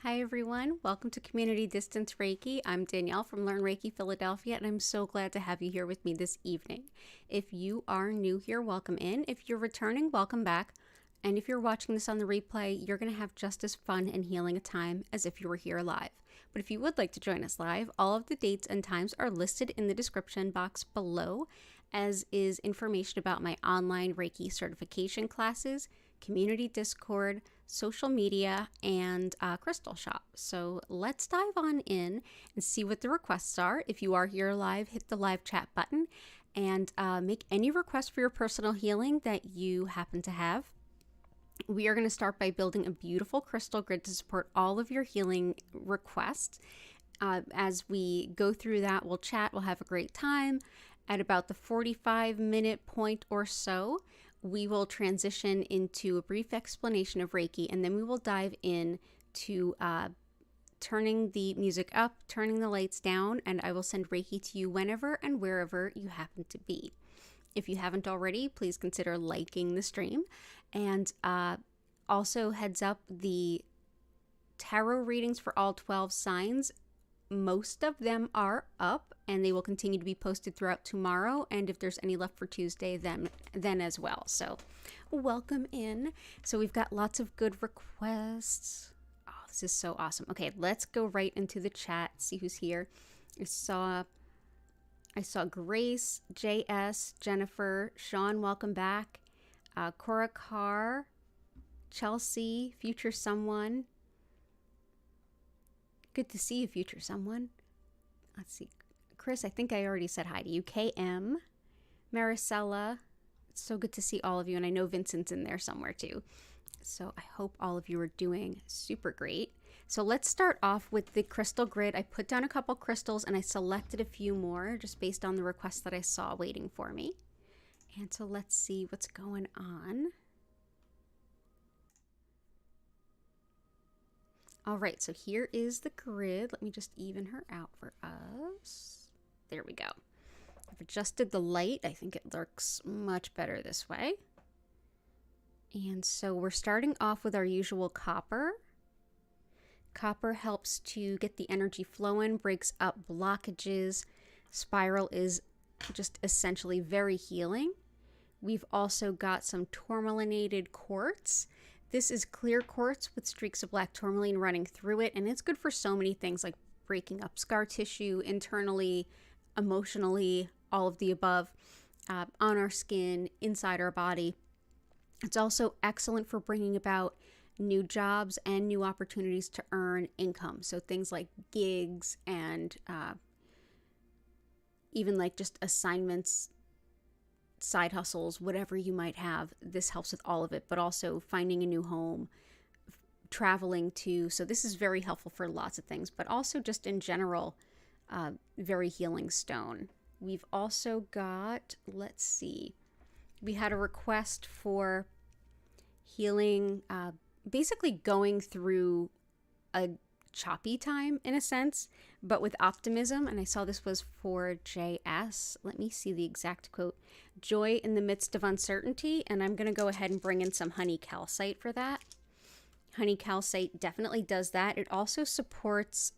Hi everyone, welcome to Community Distance Reiki. I'm Danielle from Learn Reiki Philadelphia, and I'm so glad to have you here with me this evening. If you are new here, welcome in. If you're returning, welcome back. And if you're watching this on the replay, you're going to have just as fun and healing a time as if you were here live. But if you would like to join us live, all of the dates and times are listed in the description box below, as is information about my online Reiki certification classes, community Discord, social media, and crystal shop. So let's dive on in and see what the requests are. If you are here live, hit the live chat button and make any request for your personal healing that you happen to have. We are going to start by building a beautiful crystal grid to support all of your healing requests. As we go through that, we'll chat, we'll have a great time. At about the 45-minute point or so, we will transition into a brief explanation of Reiki, and then we will dive in to turning the music up, turning the lights down, and I will send Reiki to you whenever and wherever you happen to be. If you haven't already, please consider liking the stream. And also heads up, the tarot readings for all 12 signs, most of them are up, and they will continue to be posted throughout tomorrow. And if there's any left for Tuesday, then as well. So welcome in. So we've got lots of good requests. Oh, this is so awesome. Okay, let's go right into the chat, see who's here. I saw Grace, JS, Jennifer, Sean, welcome back. Cora Carr, Chelsea, future someone. Good to see you, future someone. Let's see. Chris, I think I already said hi to you. KM, Maricela. It's so good to see all of you. And I know Vincent's in there somewhere too. So I hope all of you are doing super great. So let's start off with the crystal grid. I put down a couple crystals and I selected a few more just based on the requests that I saw waiting for me. And so let's see what's going on. All right, so here is the grid. Let me just even her out for us. There we go. I've adjusted the light. I think it looks much better this way. And so we're starting off with our usual copper. Copper helps to get the energy flowing, breaks up blockages. Spiral is just essentially very healing. We've also got some tourmalinated quartz. This is clear quartz with streaks of black tourmaline running through it, and it's good for so many things like breaking up scar tissue internally, emotionally, all of the above, on our skin, inside our body. It's also excellent for bringing about new jobs and new opportunities to earn income. So things like gigs and even like just assignments, side hustles, whatever you might have. This helps with all of it, but also finding a new home, traveling too. So this is very helpful for lots of things, but also just in general, very healing stone. We've also got, let's see, we had a request for healing, basically going through a choppy time in a sense, but with optimism. And I saw this was for JS. Let me see the exact quote. Joy in the midst of uncertainty. And I'm going to go ahead and bring in some honey calcite for that. Honey calcite definitely does that. It also supports,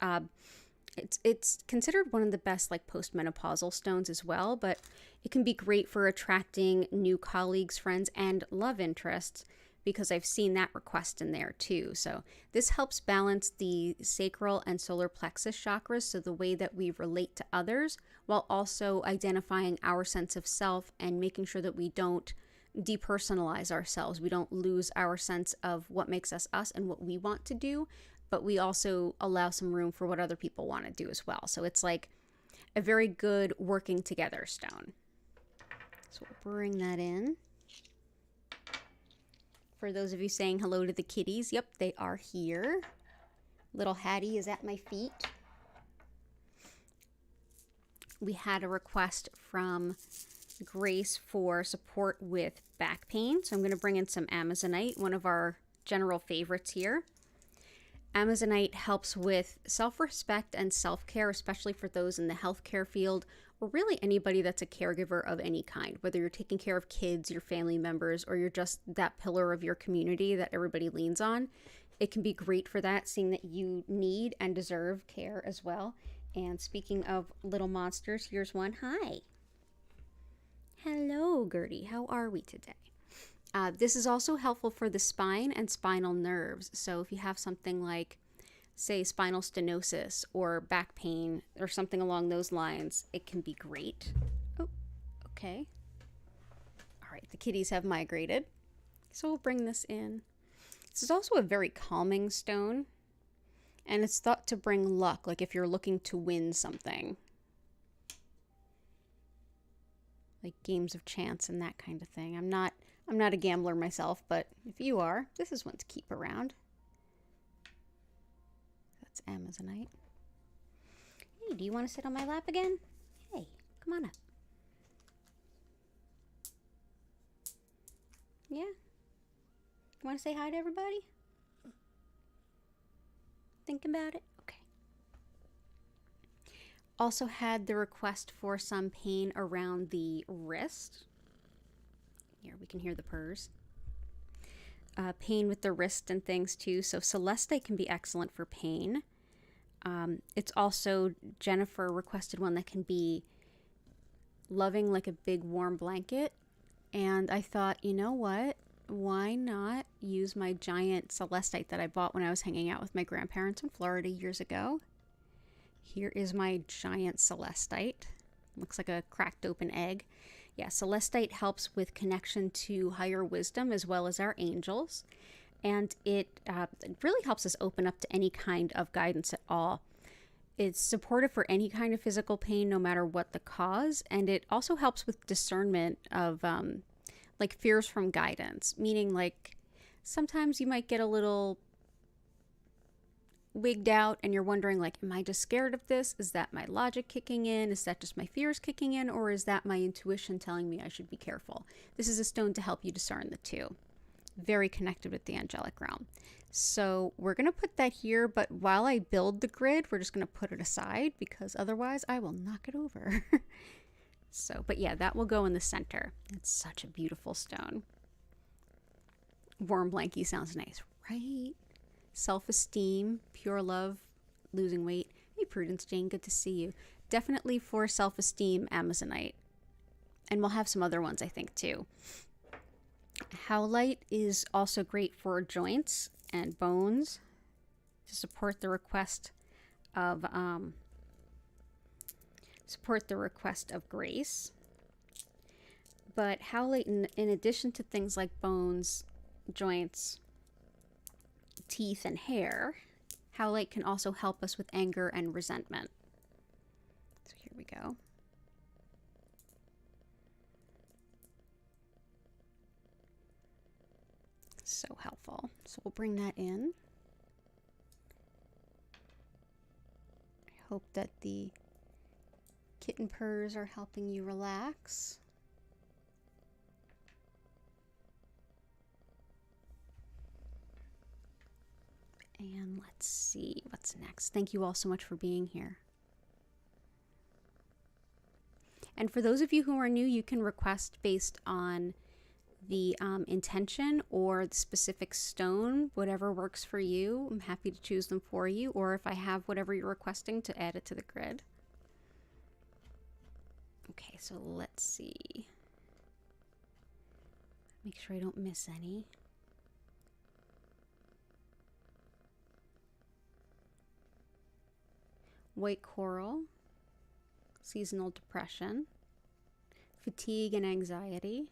it's considered one of the best like postmenopausal stones as well, but it can be great for attracting new colleagues, friends, and love interests, because I've seen that request in there too. So this helps balance the sacral and solar plexus chakras, so the way that we relate to others, while also identifying our sense of self and making sure that we don't depersonalize ourselves. We don't lose our sense of what makes us us and what we want to do, but we also allow some room for what other people want to do as well. So it's like a very good working together stone. So we'll bring that in. For those of you saying hello to the kitties, yep, they are here. Little Hattie is at my feet. We had a request from Grace for support with back pain. So I'm going to bring in some Amazonite, one of our general favorites here. Amazonite helps with self-respect and self-care, especially for those in the healthcare field, or really anybody that's a caregiver of any kind, whether you're taking care of kids, your family members, or you're just that pillar of your community that everybody leans on. it can be great for that, seeing that you need and deserve care as well. And speaking of little monsters, here's one. Hi. Hello, Gertie. How are we today? This is also helpful for the spine and spinal nerves. So if you have something like, say, spinal stenosis or back pain or something along those lines, it can be great. Oh, okay. All right, the kitties have migrated. So we'll bring this in. This is also a very calming stone, and it's thought to bring luck, like if you're looking to win something. Like games of chance and that kind of thing. I'm not a gambler myself, but if you are, this is one to keep around. That's Amazonite. Hey, do you want to sit on my lap again? Hey, come on up. Yeah? You want to say hi to everybody? Think about it? Okay. Also had the request for some pain around the wrist. Here, we can hear the purrs. Pain with the wrist and things too. So Celestite can be excellent for pain. It's also, Jennifer requested one that can be loving like a big warm blanket. And I thought, you know what? Why not use my giant Celestite that I bought when I was hanging out with my grandparents in Florida years ago? Here is my giant Celestite. Looks like a cracked open egg. Yeah, Celestite helps with connection to higher wisdom as well as our angels. And it really helps us open up to any kind of guidance at all. It's supportive for any kind of physical pain, no matter what the cause. And it also helps with discernment of like fears from guidance, meaning like sometimes you might get a little wigged out and you're wondering like, am I just scared of this? Is that my logic kicking in? Is that just my fears kicking in? Or is that my intuition telling me I should be careful? This is a stone to help you discern the two. Very connected with the angelic realm. So we're going to put that here, but while I build the grid, we're just going to put it aside because otherwise I will knock it over. So, but yeah, that will go in the center. It's such a beautiful stone. Warm blankie sounds nice, right? Self-esteem, pure love, losing weight. Hey, Prudence Jane, good to see you. Definitely for self-esteem, Amazonite. And we'll have some other ones, I think, too. Howlite is also great for joints and bones to support the request of grace. But howlite, in addition to things like bones, joints, teeth, and hair, howlite can also help us with anger and resentment. So here we go. So helpful. So we'll bring that in. I hope that the kitten purrs are helping you relax. And let's see what's next. Thank you all so much for being here. And for those of you who are new, you can request based on the intention or the specific stone, whatever works for you. I'm happy to choose them for you, or if I have whatever you're requesting, to add it to the grid. Okay, so let's see. Make sure I don't miss any. White coral, seasonal depression, fatigue and anxiety.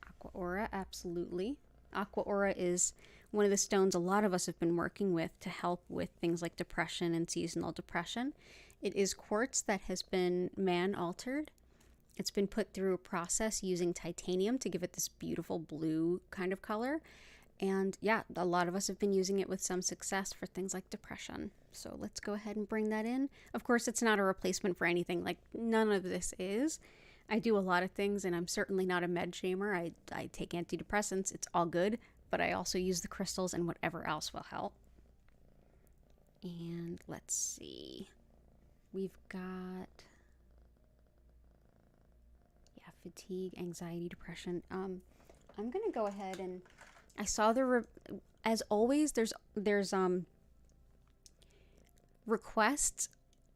Aqua aura, absolutely. Aqua aura is one of the stones a lot of us have been working with to help with things like depression and seasonal depression. It is quartz that has been man-altered. It's been put through a process using titanium to give it this beautiful blue kind of color. And yeah, a lot of us have been using it with some success for things like depression. So let's go ahead and bring that in. Of course, it's not a replacement for anything. Like, none of this is. I do a lot of things, and I'm certainly not a med shamer. I take antidepressants. It's all good. But I also use the crystals and whatever else will help. And let's see. We've got... yeah, fatigue, anxiety, depression. I'm going to go ahead and I saw as always, there's requests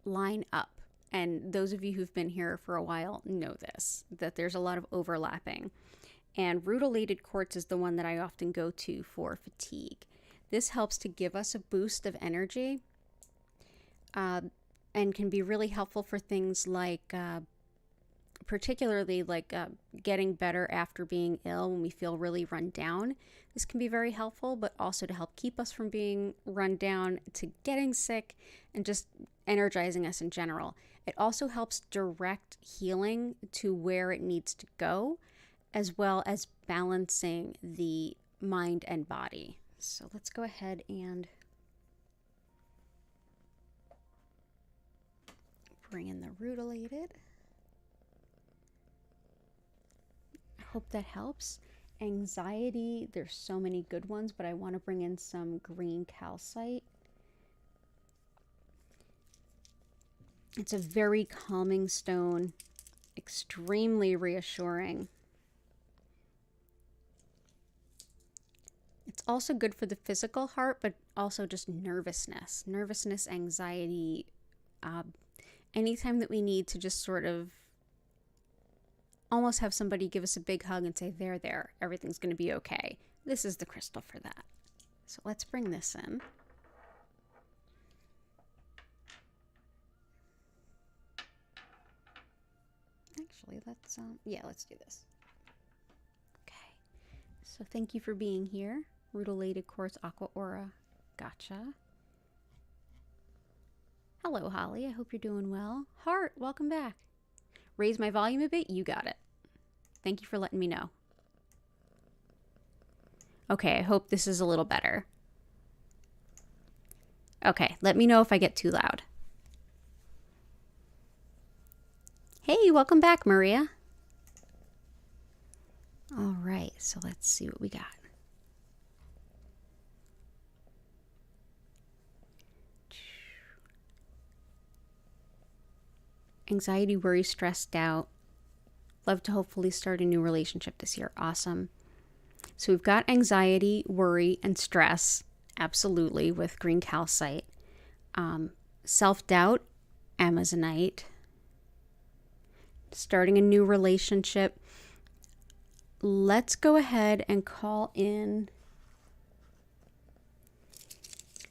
line up. And those of you who've been here for a while know this, that there's a lot of overlapping. And rutilated quartz is the one that I often go to for fatigue. This helps to give us a boost of energy, and can be really helpful for things like, particularly like getting better after being ill when we feel really run down. This can be very helpful, but also to help keep us from being run down, to getting sick, and just energizing us in general. It also helps direct healing to where it needs to go, as well as balancing the mind and body. So let's go ahead and bring in the rutilated. I hope that helps. Anxiety, there's so many good ones, but I want to bring in some green calcite. It's a very calming stone, extremely reassuring. It's also good for the physical heart, but also just nervousness, anxiety. Anytime that we need to just sort of almost have somebody give us a big hug and say, there, everything's going to be okay. This is the crystal for that. So let's bring this in. Actually, let's do this. Okay. So thank you for being here. Rutilated quartz aqua aura. Gotcha. Hello, Holly. I hope you're doing well. Heart, welcome back. Raise my volume a bit. You got it. Thank you for letting me know. Okay, I hope this is a little better. Okay, let me know if I get too loud. Hey, welcome back, Maria. All right, so let's see what we got. Anxiety, worry, stressed out. Love to hopefully start a new relationship this year. Awesome. So we've got anxiety, worry, and stress, absolutely, with green calcite. Self-doubt, Amazonite. Starting a new relationship. Let's go ahead and call in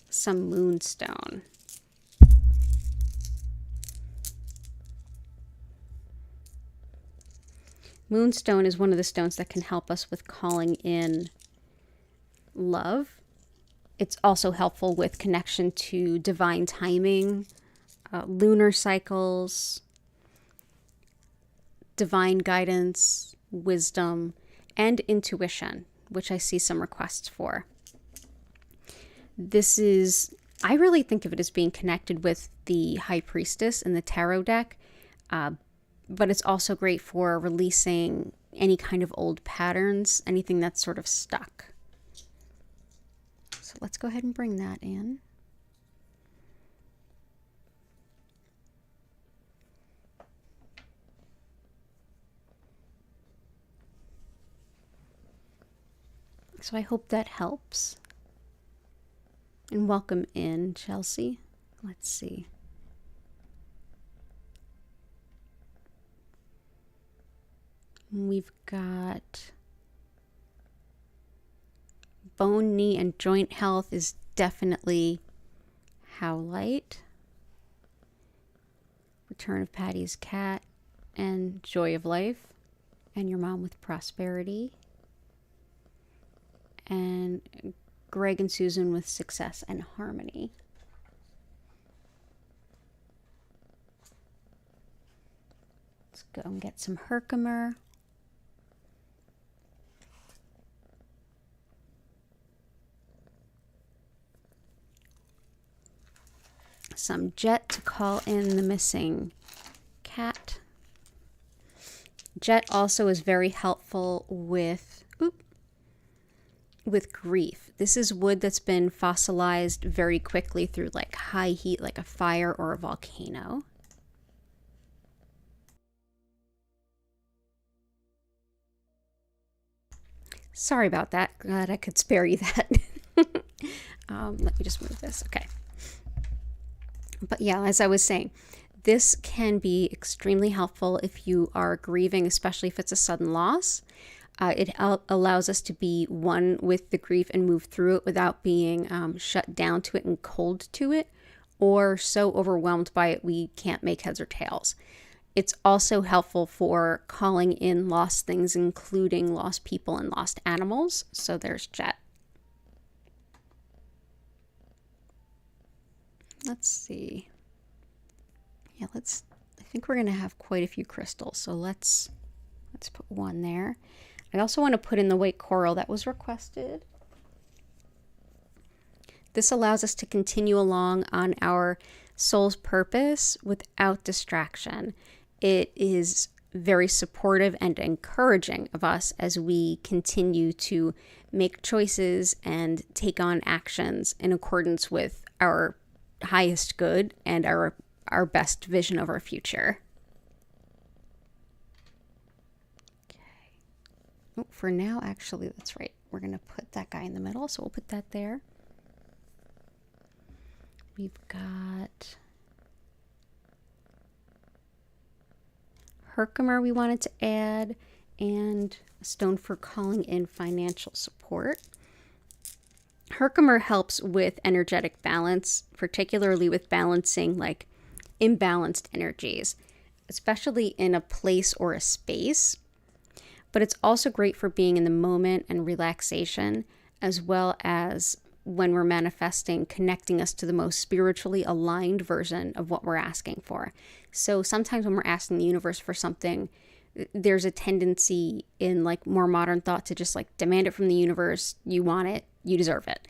some moonstone. Moonstone is one of the stones that can help us with calling in love. It's also helpful with connection to divine timing, lunar cycles, divine guidance, wisdom, and intuition, which I see some requests for. I really think of it as being connected with the High Priestess in the tarot deck, but it's also great for releasing any kind of old patterns, anything that's sort of stuck. So let's go ahead and bring that in. So I hope that helps. And welcome in, Chelsea. Let's see. We've got bone, knee, and joint health is definitely howlite. Return of Patty's cat and joy of life. And your mom with prosperity. And Greg and Susan with success and harmony. Let's go and get some Herkimer. Some jet to call in the missing cat. Jet also is very helpful with grief. This is wood that's been fossilized very quickly through like high heat, like a fire or a volcano. Sorry about that. Glad I could spare you that. Let me just move this. Okay. But yeah, as I was saying, this can be extremely helpful if you are grieving, especially if it's a sudden loss. It allows us to be one with the grief and move through it without being shut down to it and cold to it, or so overwhelmed by it we can't make heads or tails. It's also helpful for calling in lost things, including lost people and lost animals. So there's Jet. Let's see. Yeah, I think we're going to have quite a few crystals. So let's put one there. I also want to put in the white coral that was requested. This allows us to continue along on our soul's purpose without distraction. It is very supportive and encouraging of us as we continue to make choices and take on actions in accordance with our highest good and our best vision of our future. Okay. Oh, for now, actually, that's right. We're going to put that guy in the middle, so we'll put that there. We've got Herkimer we wanted to add, and a stone for calling in financial support. Herkimer helps with energetic balance, particularly with balancing like imbalanced energies, especially in a place or a space. But it's also great for being in the moment and relaxation, as well as when we're manifesting, connecting us to the most spiritually aligned version of what we're asking for. So sometimes when we're asking the universe for something, there's a tendency in like more modern thought to just like demand it from the universe. You want it, you deserve it.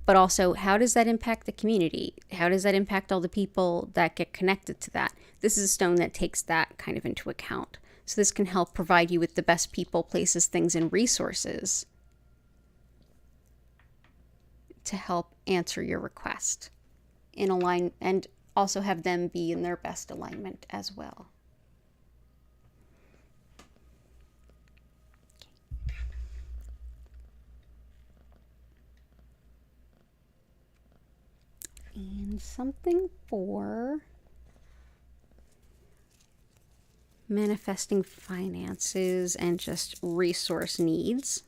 But also, how does that impact the community? How does that impact all the people that get connected to that? This is a stone that takes that kind of into account. So this can help provide you with the best people, places, things, and resources to help answer your request in align, and also have them be in their best alignment as well. And something for manifesting finances and just resource needs.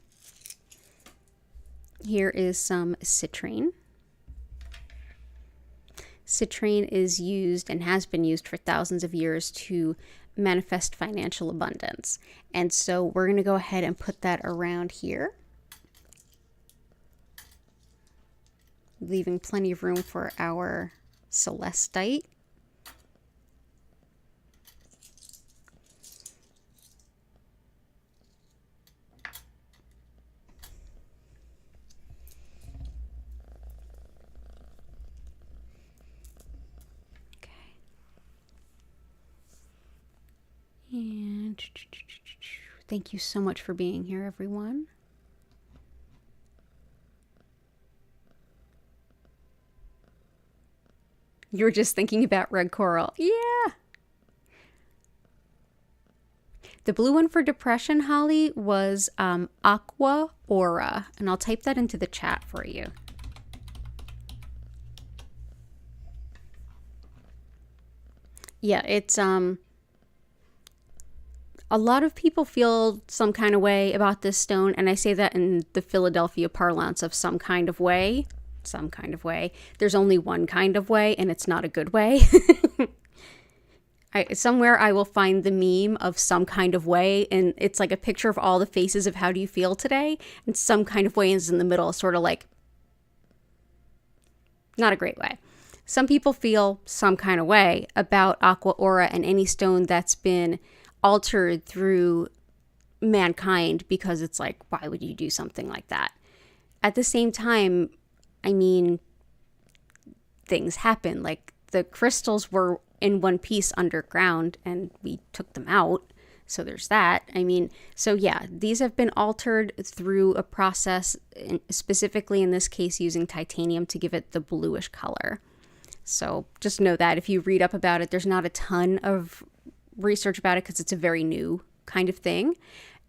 Here is some citrine. Citrine is used and has been used for thousands of years to manifest financial abundance. And so we're going to go ahead and put that around here, leaving plenty of room for our Celestite. And thank you so much for being here, everyone. You were just thinking about red coral. Yeah. The blue one for depression, Holly, was Aqua Aura. And I'll type that into the chat for you. Yeah, it's a lot of people feel some kind of way about this stone, and I say that in the Philadelphia parlance of some kind of way. Some kind of way. There's only one kind of way, and it's not a good way. Somewhere I will find the meme of some kind of way, and it's like a picture of all the faces of how do you feel today, and some kind of way is in the middle, sort of like not a great way. Some people feel some kind of way about Aqua Aura and any stone that's been altered through mankind, because it's like, why would you do something like that? At the same time, I mean, things happen. Like the crystals were in one piece underground and we took them out. So there's that. I mean, so yeah, these have been altered through a process, specifically in this case using titanium to give it the bluish color. So just know that if you read up about it, there's not a ton of research about it because it's a very new kind of thing.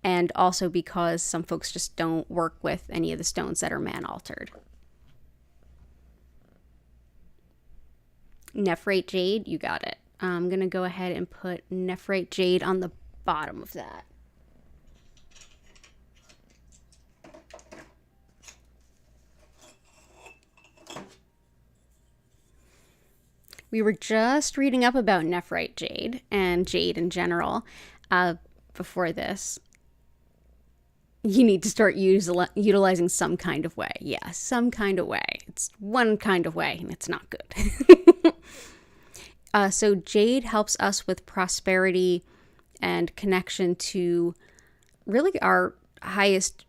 and also because some folks just don't work with any of the stones that are man-altered. Nephrite jade, you got it. I'm going to go ahead and put nephrite jade on the bottom of that. We were just reading up about nephrite jade and jade in general before this. You need to start utilizing some kind of way. Yeah, some kind of way. It's one kind of way, and it's not good. So jade helps us with prosperity and connection to really our highest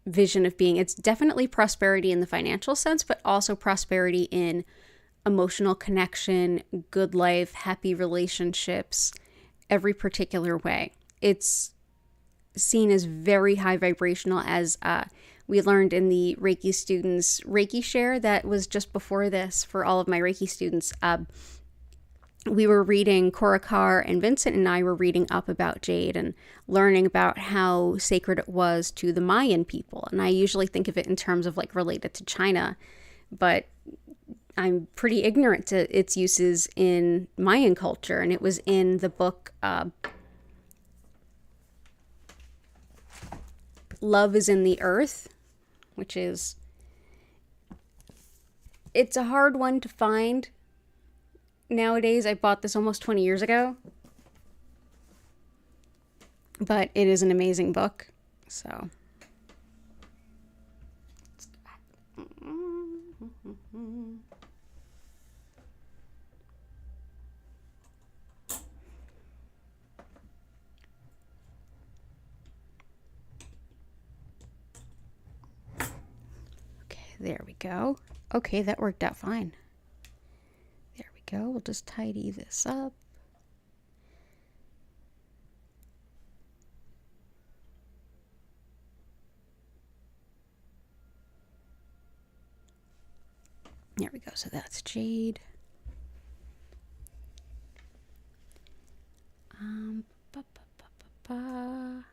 vision of being. It's definitely prosperity in the financial sense, but also prosperity in emotional connection, good life, happy relationships, every particular way. It's seen as very high vibrational, as we learned in the Reiki students Reiki share that was just before this for all of my Reiki students. We were reading, Korakar and Vincent and I were reading up about jade and learning about how sacred it was to the Mayan people. And I usually think of it in terms of like related to China, but I'm pretty ignorant to its uses in Mayan culture. And it was in the book Love is in the Earth, which is, it's a hard one to find nowadays. I bought this almost 20 years ago, but it is an amazing book. So there we go. Okay, that worked out fine. There we go. We'll just tidy this up. There we go. So that's jade. Ba, ba, ba, ba, ba.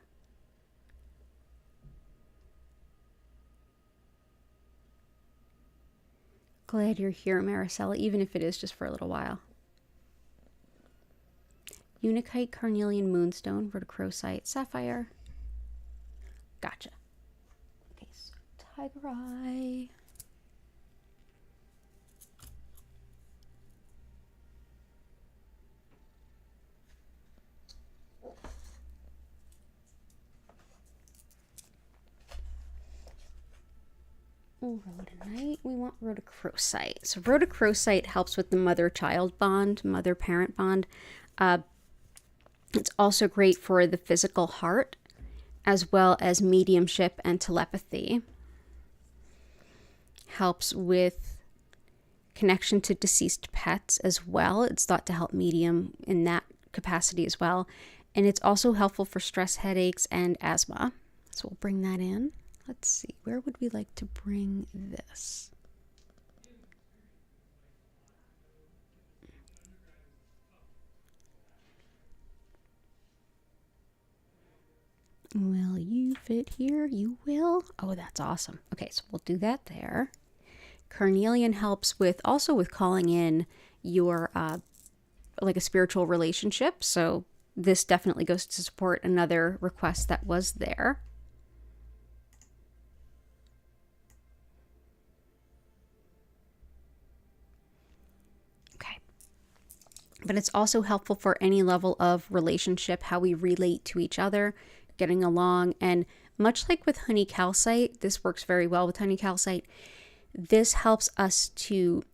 Glad you're here, Maricela, even if it is just for a little while. Unikite, carnelian, moonstone, rhodochrosite, sapphire. Gotcha. Okay, so tiger eye. Rhodonite, we want rhodochrosite. So rhodochrosite helps with the mother-child bond, mother-parent bond. It's also great for the physical heart, as well as mediumship and telepathy. Helps with connection to deceased pets as well. It's thought to help medium in that capacity as well. And it's also helpful for stress, headaches, and asthma. So we'll bring that in. Let's see, where would we like to bring this? Will you fit here? You will? Oh, that's awesome. Okay, so we'll do that there. Carnelian helps with, also with calling in your, like a spiritual relationship. So this definitely goes to support another request that was there. But it's also helpful for any level of relationship, how we relate to each other, getting along. And much like with honey calcite, this works very well with honey calcite. This helps us to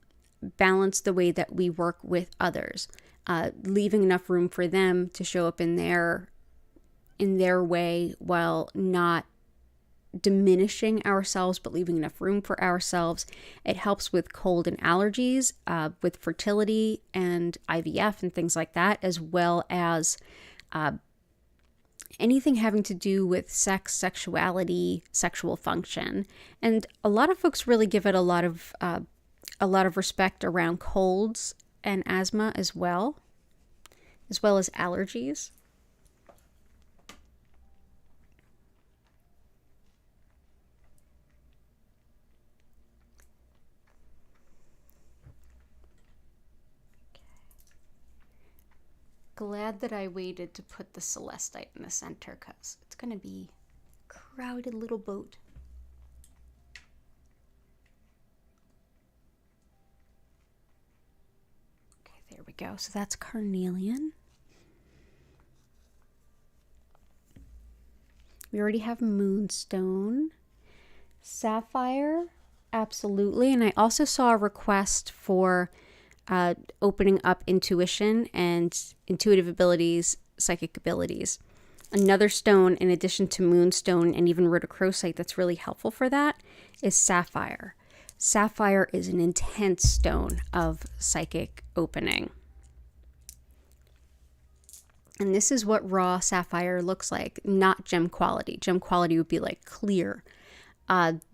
balance the way that we work with others, leaving enough room for them to show up in their way while not diminishing ourselves, but leaving enough room for ourselves. It helps with cold and allergies, with fertility and IVF and things like that, as well as anything having to do with sex, sexuality, sexual function. And a lot of folks really give it a lot of respect around colds and asthma as well as allergies. glad that I waited to put the Celestite in the center because it's going to be a crowded little boat. Okay, there we go. So that's carnelian. We already have moonstone. Sapphire, absolutely. And I also saw a request for opening up intuition and intuitive abilities, psychic abilities. Another stone, in addition to moonstone and even rhodochrosite, that's really helpful for that is sapphire. Sapphire is an intense stone of psychic opening. And this is what raw sapphire looks like, not gem quality. Gem quality would be like clear.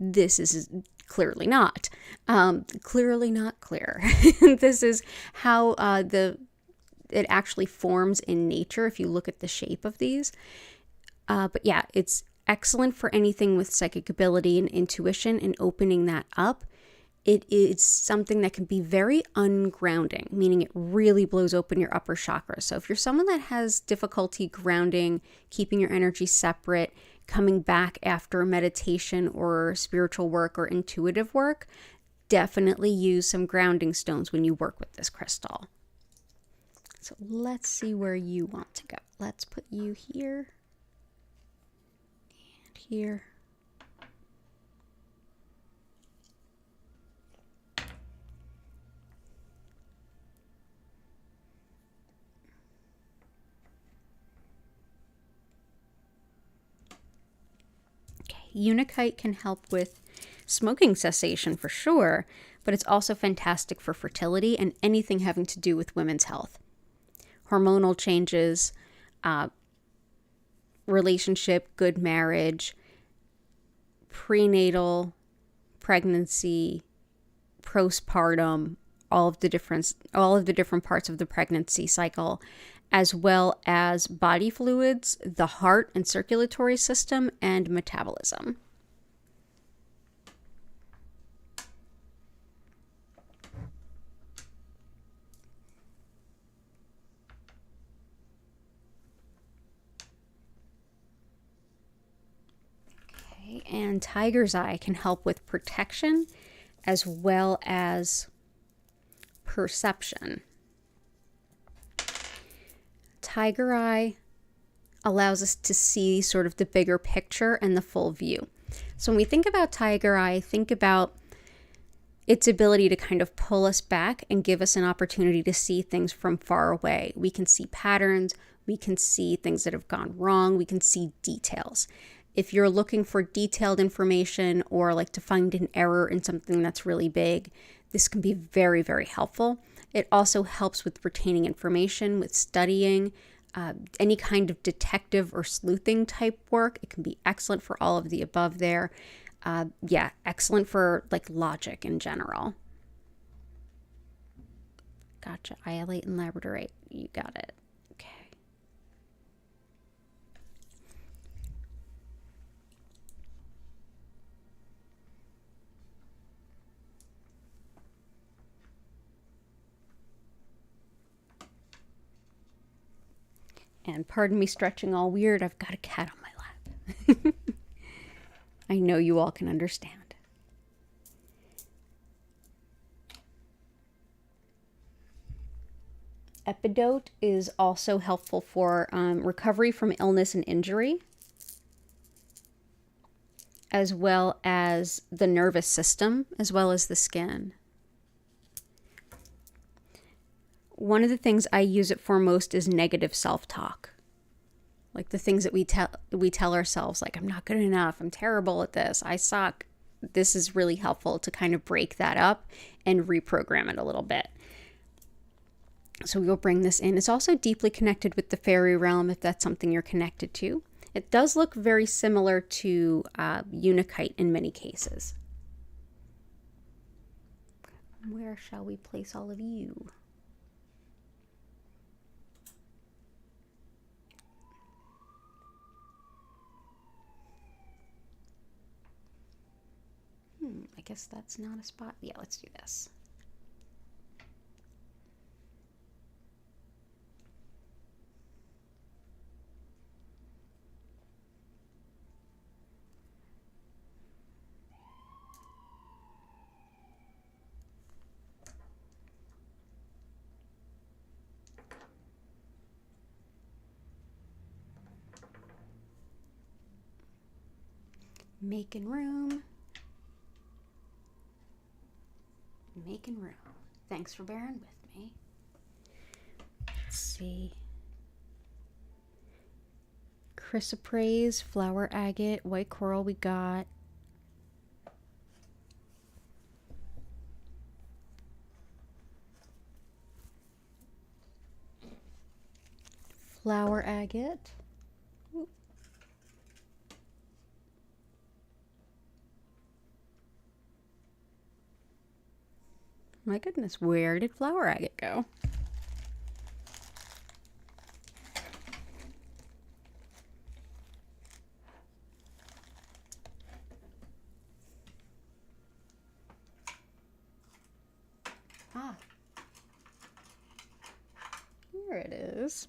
This is clearly not. Clearly not clear. This is how it actually forms in nature if you look at the shape of these. But yeah, it's excellent for anything with psychic ability and intuition and opening that up. It is something that can be very ungrounding, meaning it really blows open your upper chakra. So if you're someone that has difficulty grounding, keeping your energy separate, coming back after meditation or spiritual work or intuitive work, definitely use some grounding stones when you work with this crystal. So let's see where you want to go. Let's put you here and here. Unakite can help with smoking cessation for sure, but it's also fantastic for fertility and anything having to do with women's health. Hormonal changes, relationship, good marriage, prenatal, pregnancy, postpartum, all of the different parts of the pregnancy cycle, as well as body fluids, the heart and circulatory system, and metabolism. Okay, and tiger's eye can help with protection as well as perception. Tiger eye allows us to see sort of the bigger picture and the full view. So when we think about tiger eye, think about its ability to kind of pull us back and give us an opportunity to see things from far away. We can see patterns, we can see things that have gone wrong, we can see details. If you're looking for detailed information or like to find an error in something that's really big, this can be very, very helpful. It also helps with retaining information, with studying, any kind of detective or sleuthing type work. It can be excellent for all of the above there. Yeah, excellent for like logic in general. Gotcha. Iolite and Labradorite. You got it. Okay. And pardon me stretching all weird, I've got a cat on my lap. I know you all can understand. Epidote is also helpful for recovery from illness and injury, as well as the nervous system, as well as the skin. One of the things I use it for most is negative self-talk. Like the things that we tell ourselves, like, I'm not good enough, I'm terrible at this, I suck. This is really helpful to kind of break that up and reprogram it a little bit. So we'll bring this in. It's also deeply connected with the fairy realm if that's something you're connected to. It does look very similar to Unakite in many cases. Where shall we place all of you? I guess that's not a spot. Yeah, let's do this. Making room. Making room. Thanks for bearing with me. Let's see. Chrysoprase, flower agate, white coral we got. Flower agate. Ooh. My goodness, where did flower agate go? Here it is.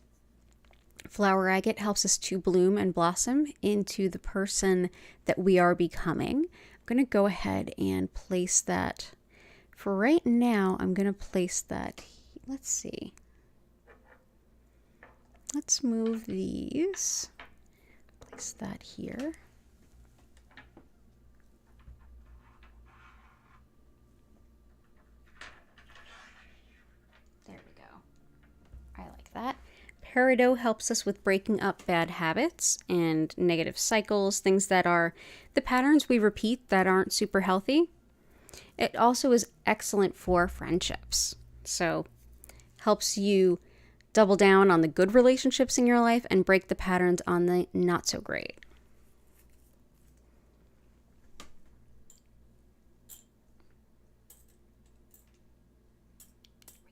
Flower agate helps us to bloom and blossom into the person that we are becoming. I'm going to go ahead and place that. For right now, I'm going to place that. Let's see. Let's move these. Place that here. There we go. I like that. Peridot helps us with breaking up bad habits and negative cycles, things that are the patterns we repeat that aren't super healthy. It also is excellent for friendships. So helps you double down on the good relationships in your life and break the patterns on the not so great.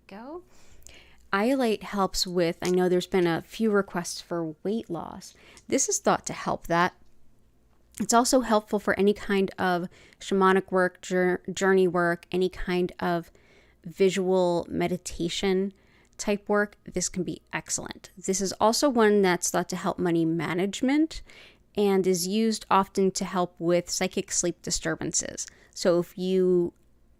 There we go. Angelite helps with, I know there's been a few requests for weight loss. This is thought to help that. It's also helpful for any kind of shamanic work, journey work, any kind of visual meditation type work. This can be excellent. This is also one that's thought to help money management and is used often to help with psychic sleep disturbances. So if you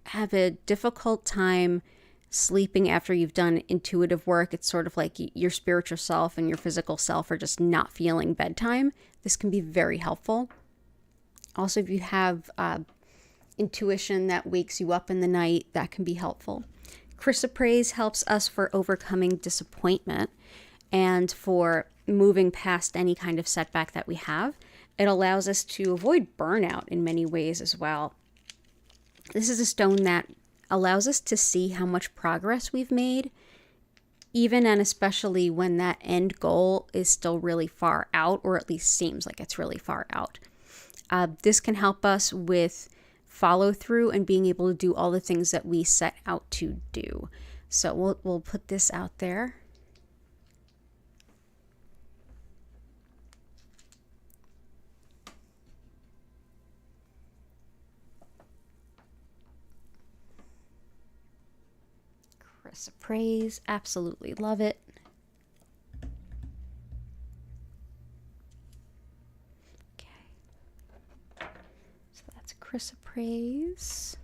have a difficult time sleeping after you've done intuitive work, it's sort of like your spiritual self and your physical self are just not feeling bedtime. This can be very helpful. Also, if you have intuition that wakes you up in the night, that can be helpful. Chrysoprase helps us for overcoming disappointment and for moving past any kind of setback that we have. It allows us to avoid burnout in many ways as well. This is a stone that allows us to see how much progress we've made, even and especially when that end goal is still really far out, or at least seems like it's really far out. This can help us with follow through and being able to do all the things that we set out to do. So we'll put this out there. Chrysoprase, absolutely love it. Okay, so that's chrysoprase.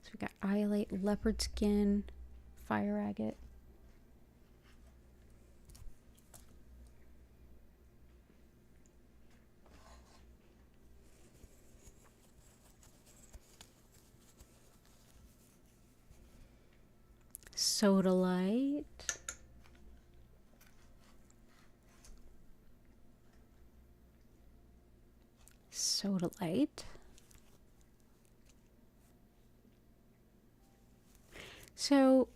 So we got Angelite, leopard skin, fire agate. Sodalite. Sodalite. So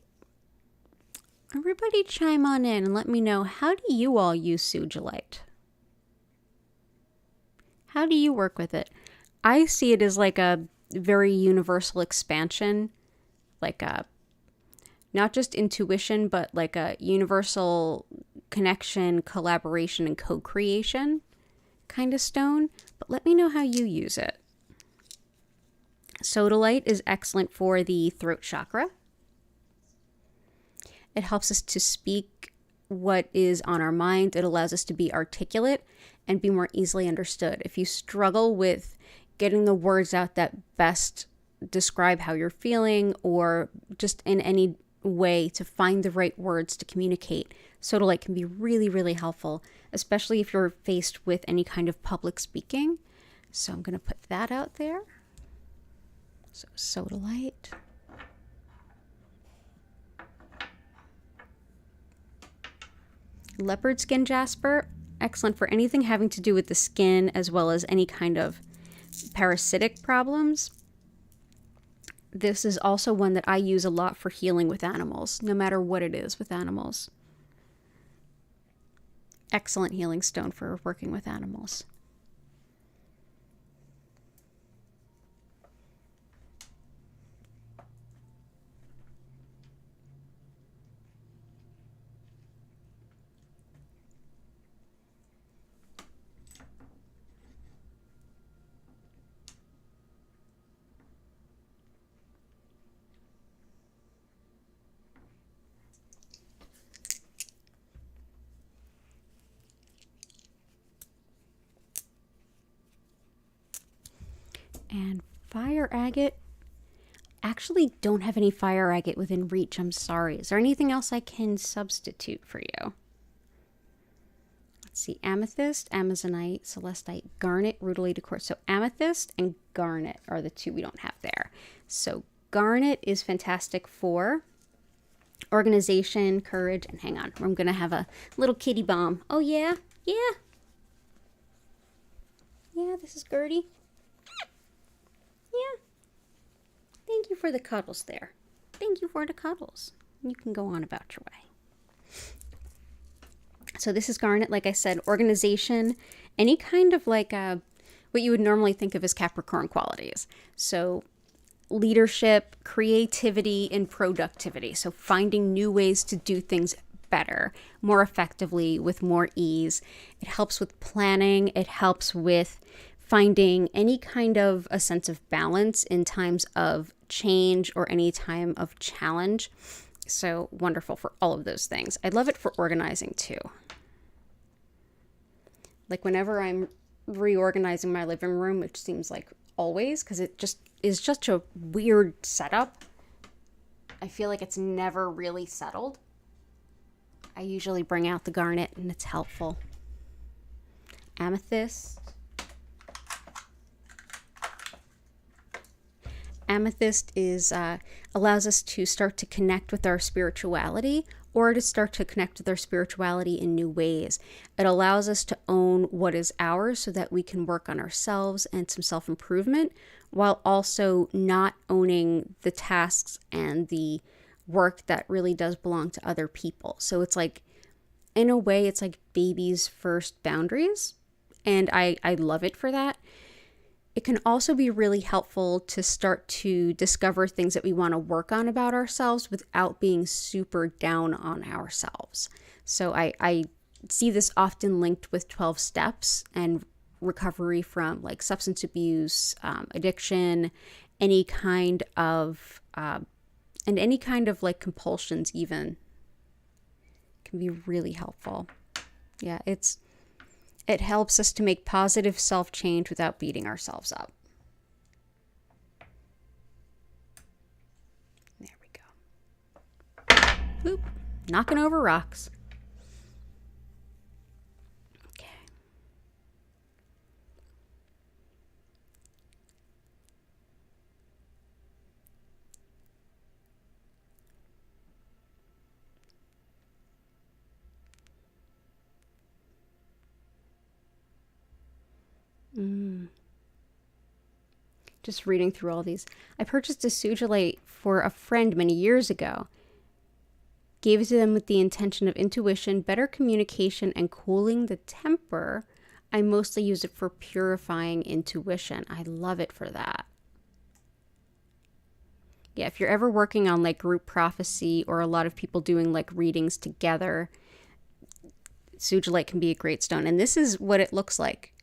everybody chime on in and let me know, how do you all use Sugilite? How do you work with it? I see it as like a very universal expansion, like a not just intuition, but like a universal connection, collaboration, and co-creation kind of stone. But let me know how you use it. Sodalite is excellent for the throat chakra. It helps us to speak what is on our mind. It allows us to be articulate and be more easily understood. If you struggle with getting the words out that best describe how you're feeling, or just in any way to find the right words to communicate, Sodalite can be really, really helpful, especially if you're faced with any kind of public speaking. So I'm going to put that out there. So sodalite. Leopard skin jasper, excellent for anything having to do with the skin as well as any kind of parasitic problems. This is also one that I use a lot for healing with animals, no matter what it is with animals. Excellent healing stone for working with animals. And fire agate. Actually don't have any fire agate within reach. I'm sorry. Is there anything else I can substitute for you? Let's see. Amethyst, Amazonite, Celestite, Garnet, Rudolite quartz. So amethyst and garnet are the two we don't have there. So garnet is fantastic for organization, courage, and hang on. I'm going to have a little kitty bomb. Oh, yeah. Yeah. Yeah, this is Gertie. Yeah. Thank you for the cuddles there. Thank you for the cuddles. You can go on about your way. So this is garnet, like I said, organization, any kind of like what you would normally think of as Capricorn qualities. So leadership, creativity, and productivity. So finding new ways to do things better, more effectively, with more ease. It helps with planning. It helps with finding any kind of a sense of balance in times of change or any time of challenge. So wonderful for all of those things. I love it for organizing too. Like whenever I'm reorganizing my living room, which seems like always, because it just is such a weird setup. I feel like it's never really settled. I usually bring out the garnet and it's helpful. Amethyst. Amethyst is allows us to start to connect with our spirituality, or to start to connect with our spirituality in new ways. It allows us to own what is ours so that we can work on ourselves and some self-improvement, while also not owning the tasks and the work that really does belong to other people. So it's like, in a way, it's like baby's first boundaries. And I love it for that. It can also be really helpful to start to discover things that we want to work on about ourselves without being super down on ourselves. So I see this often linked with 12 steps and recovery from like substance abuse, addiction, any kind of, and any kind of like compulsions even can be really helpful. Yeah, it helps us to make positive self-change without beating ourselves up. There we go. Boop. Knocking over rocks. Okay. Just reading through all these. I purchased a Shungite for a friend many years ago. Gave it to them with the intention of intuition, better communication, and cooling the temper. I mostly use it for purifying intuition. I love it for that. Yeah, if you're ever working on like group prophecy or a lot of people doing like readings together, Shungite can be a great stone. And this is what it looks like.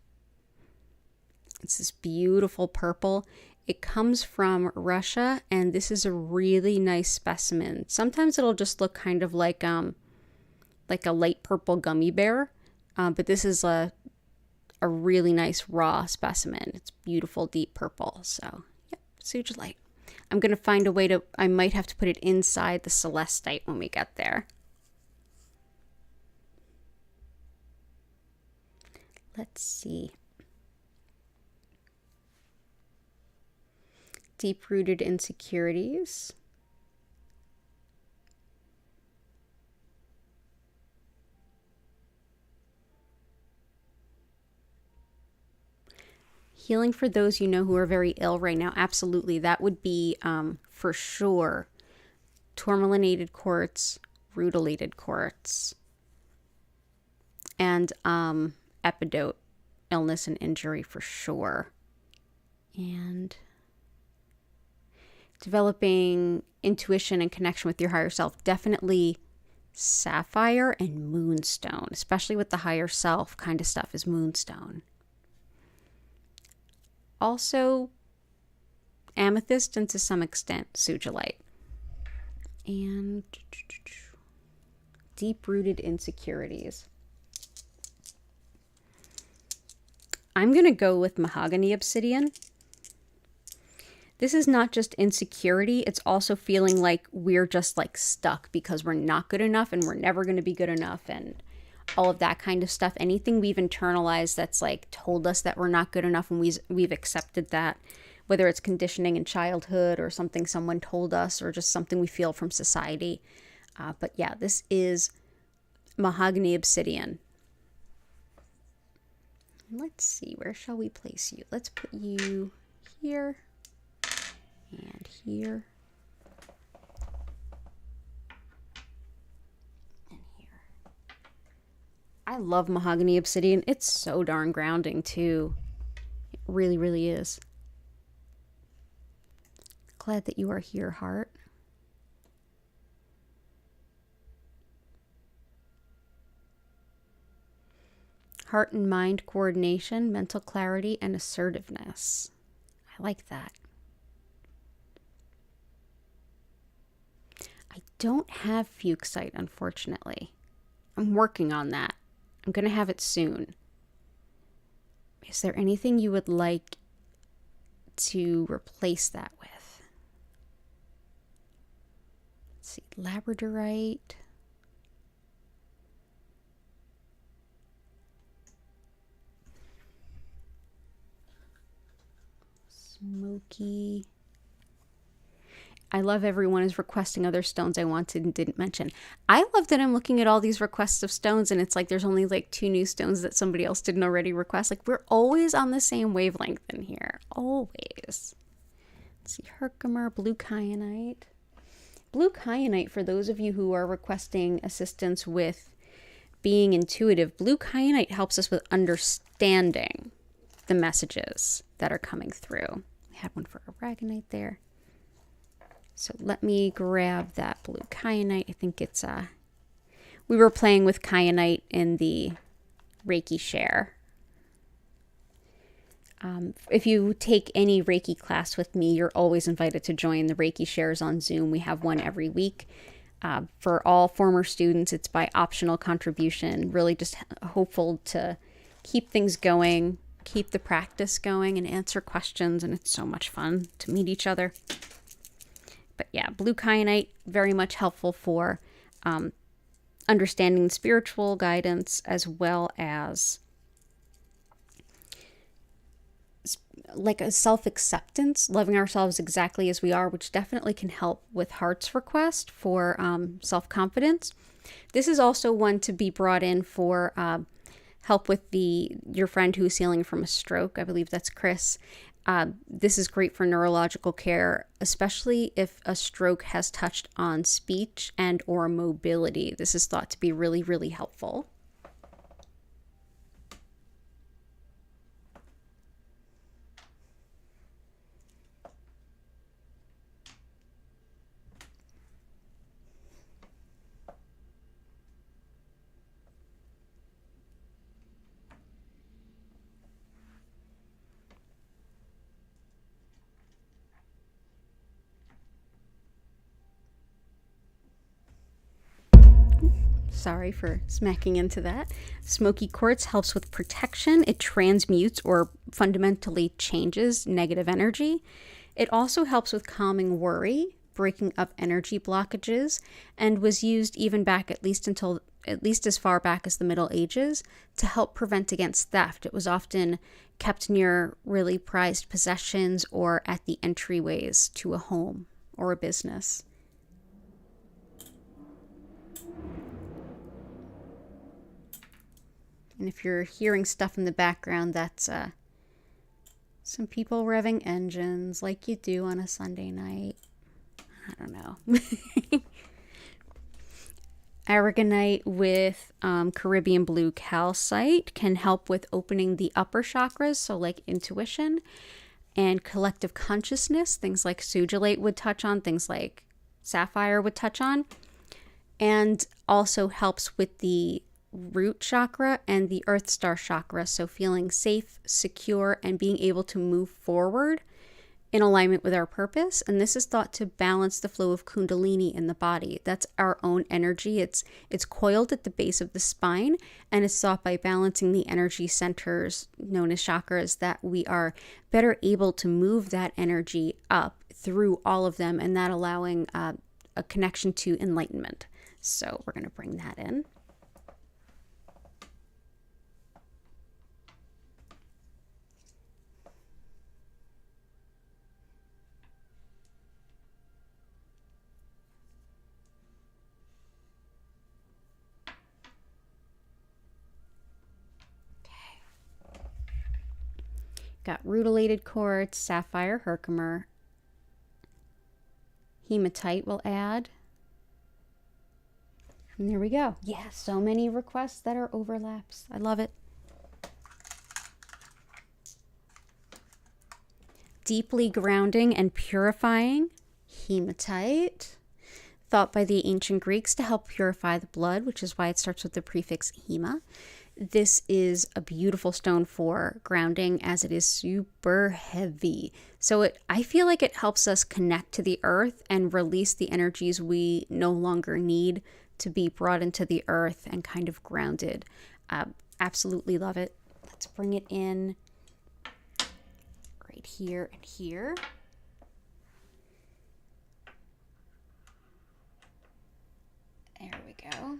It's this beautiful purple. It comes from Russia, and this is a really nice specimen. Sometimes it'll just look kind of like a light purple gummy bear, but this is a really nice raw specimen. It's beautiful, deep purple. So, yep, Shungite. I'm going to find a way to, I might have to put it inside the Celestite when we get there. Let's see. Deep-rooted insecurities. Healing for those you know who are very ill right now. Absolutely. That would be, for sure, tourmalinated quartz, rutilated quartz, and epidote, illness and injury for sure. And developing intuition and connection with your higher self. Definitely sapphire and moonstone, especially with the higher self kind of stuff, is moonstone. Also, amethyst and to some extent, Shungite. And deep-rooted insecurities. I'm going to go with mahogany obsidian. This is not just insecurity, it's also feeling like we're just like stuck because we're not good enough and we're never going to be good enough and all of that kind of stuff. Anything we've internalized that's like told us that we're not good enough and we've accepted that, whether it's conditioning in childhood or something someone told us or just something we feel from society. But yeah, this is mahogany obsidian. Let's see, where shall we place you? Let's put you here and here and here. I love mahogany obsidian. It's so darn grounding too. It really, really is. Glad that you are here, heart. Heart and mind coordination, mental clarity, and assertiveness. I like that. I don't have fuchsite, unfortunately. I'm working on that. I'm going to have it soon. Is there anything you would like to replace that with? Let's see, Labradorite. Smoky. I love everyone is requesting other stones I wanted and didn't mention. I love that I'm looking at all these requests of stones and it's like there's only like 2 new stones that somebody else didn't already request. Like we're always on the same wavelength in here. Always. Let's see, Herkimer, blue kyanite. Blue kyanite, for those of you who are requesting assistance with being intuitive, blue kyanite helps us with understanding the messages that are coming through. We had one for aragonite there. So let me grab that blue kyanite. I think it's, we were playing with kyanite in the Reiki share. If you take any Reiki class with me, you're always invited to join the Reiki shares on Zoom. We have one every week. For all former students, it's by optional contribution. Really just hopeful to keep things going, keep the practice going, and answer questions. And it's so much fun to meet each other. But yeah, blue kyanite, very much helpful for understanding spiritual guidance as well as like a self-acceptance, loving ourselves exactly as we are, which definitely can help with heart's request for self-confidence. This is also one to be brought in for help with your friend who's healing from a stroke. I believe that's Chris. This is great for neurological care, especially if a stroke has touched on speech and or mobility. This is thought to be really, really helpful. Sorry for smacking into that. Smoky quartz helps with protection. It transmutes or fundamentally changes negative energy. It also helps with calming worry, breaking up energy blockages, and was used even back at least until at least as far back as the Middle Ages, to help prevent against theft. It was often kept near really prized possessions or at the entryways to a home or a business. And if you're hearing stuff in the background, that's some people revving engines like you do on a Sunday night. I don't know. Aragonite with Caribbean blue calcite can help with opening the upper chakras, so like intuition and collective consciousness, things like Shungite would touch on, things like sapphire would touch on, and also helps with the root chakra and the earth star chakra, so feeling safe, secure, and being able to move forward in alignment with our purpose. And this is thought to balance the flow of kundalini in the body. That's our own energy. It's coiled at the base of the spine, and it's thought by balancing the energy centers known as chakras that we are better able to move that energy up through all of them, and that allowing a connection to enlightenment. So we're going to bring that in. Got rutilated quartz, sapphire, herkimer, hematite we'll add. And there we go. Yeah, so many requests that are overlaps. I love it. Deeply grounding and purifying, hematite. Thought by the ancient Greeks to help purify the blood, which is why it starts with the prefix hema. This is a beautiful stone for grounding, as it is super heavy. So I feel like it helps us connect to the earth and release the energies we no longer need to be brought into the earth and kind of grounded. Absolutely love it. Let's bring it in right here and here. There we go.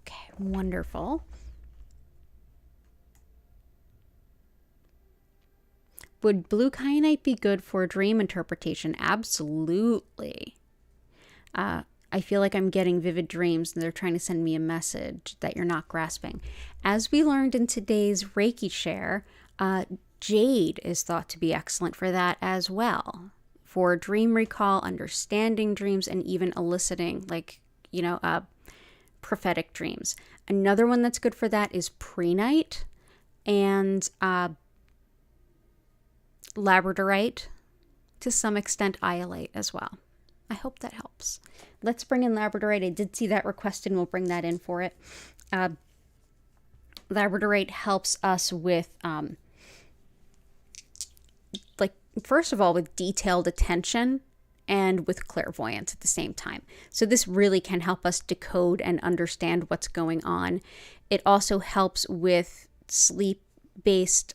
Okay, wonderful. Would blue kyanite be good for dream interpretation? Absolutely. I feel like I'm getting vivid dreams and they're trying to send me a message that you're not grasping. As we learned in today's Reiki share, jade is thought to be excellent for that as well. For dream recall, understanding dreams, and even eliciting, like, prophetic dreams. Another one that's good for that is prehnite and Labradorite, to some extent iolite as well. I hope that helps. Let's bring in Labradorite. I did see that requested, and we'll bring that in for it. Labradorite helps us with, first of all, with detailed attention and with clairvoyance at the same time. So this really can help us decode and understand what's going on. It also helps with sleep-based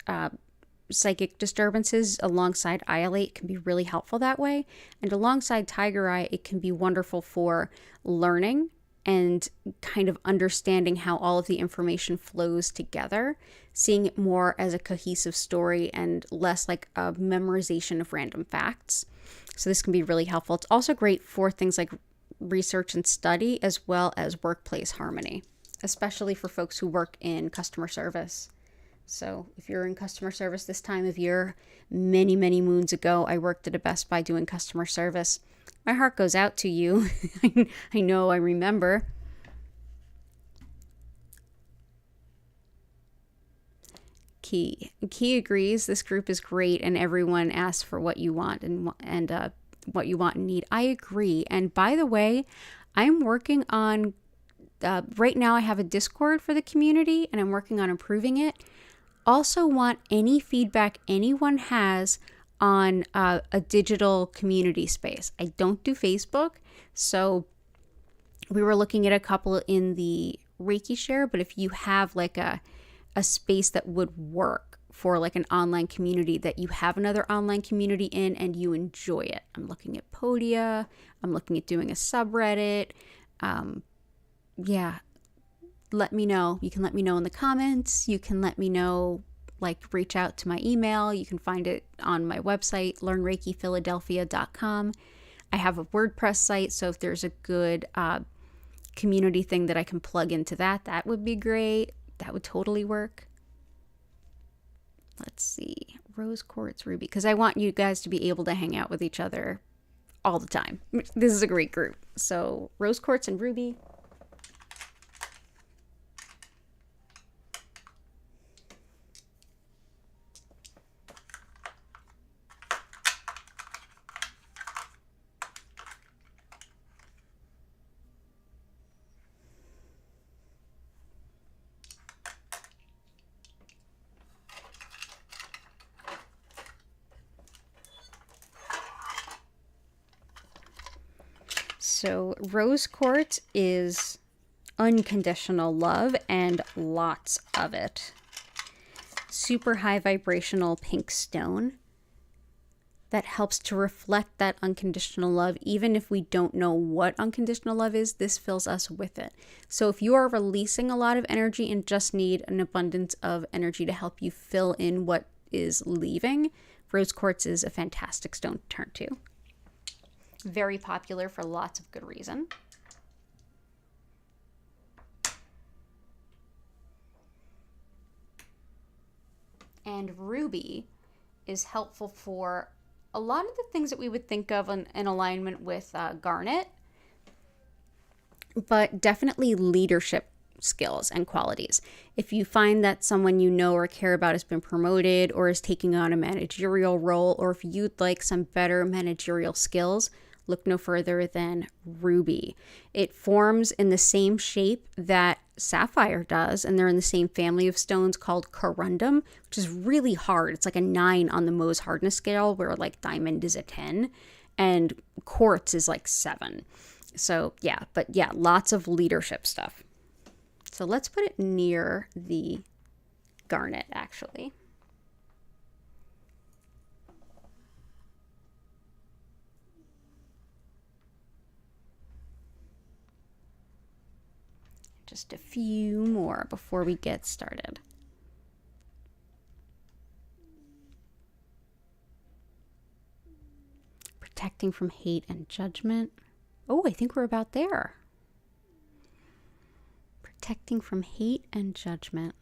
psychic disturbances alongside iolite. Can be really helpful that way. And alongside tiger eye, it can be wonderful for learning and kind of understanding how all of the information flows together, seeing it more as a cohesive story and less like a memorization of random facts. So this can be really helpful. It's also great for things like research and study, as well as workplace harmony, especially for folks who work in customer service. So if you're in customer service this time of year, many, many moons ago, I worked at a Best Buy doing customer service. My heart goes out to you. I know, I remember. Key agrees. This group is great, and everyone asks for what you want and what you want and need. I agree. And by the way, I'm working on. Right now, I have a Discord for the community, and I'm working on improving it. Also, want any feedback anyone has on a digital community space. I don't do Facebook, so we were looking at a couple in the Reiki share, but if you have like a space that would work for like an online community that you have another online community in and you enjoy it. I'm looking at Podia. I'm looking at doing a subreddit. Yeah, let me know. You can let me know in the comments. You can let me know, like, reach out to my email. You can find it on my website, learnreikiphiladelphia.com. I have a WordPress site, so if there's a good community thing that I can plug into that, that would be great. That would totally work. Let's see. Rose quartz, ruby, because I want you guys to be able to hang out with each other all the time. This is a great group. So rose quartz and ruby. So rose quartz is unconditional love and lots of it. Super high vibrational pink stone that helps to reflect that unconditional love. Even if we don't know what unconditional love is, this fills us with it. So if you are releasing a lot of energy and just need an abundance of energy to help you fill in what is leaving, rose quartz is a fantastic stone to turn to. Very popular for lots of good reason. And ruby is helpful for a lot of the things that we would think of in alignment with garnet, but definitely leadership skills and qualities. If you find that someone you know or care about has been promoted or is taking on a managerial role, or if you'd like some better managerial skills, look no further than ruby. It forms in the same shape that sapphire does, and they're in the same family of stones called corundum, which is really hard. It's like a 9 on the Mohs hardness scale, where like diamond is a 10 and quartz is like 7. So yeah, but yeah, lots of leadership stuff. So let's put it near the garnet, actually. Just a few more before we get started. Protecting from hate and judgment. Oh, I think we're about there. Protecting from hate and judgment.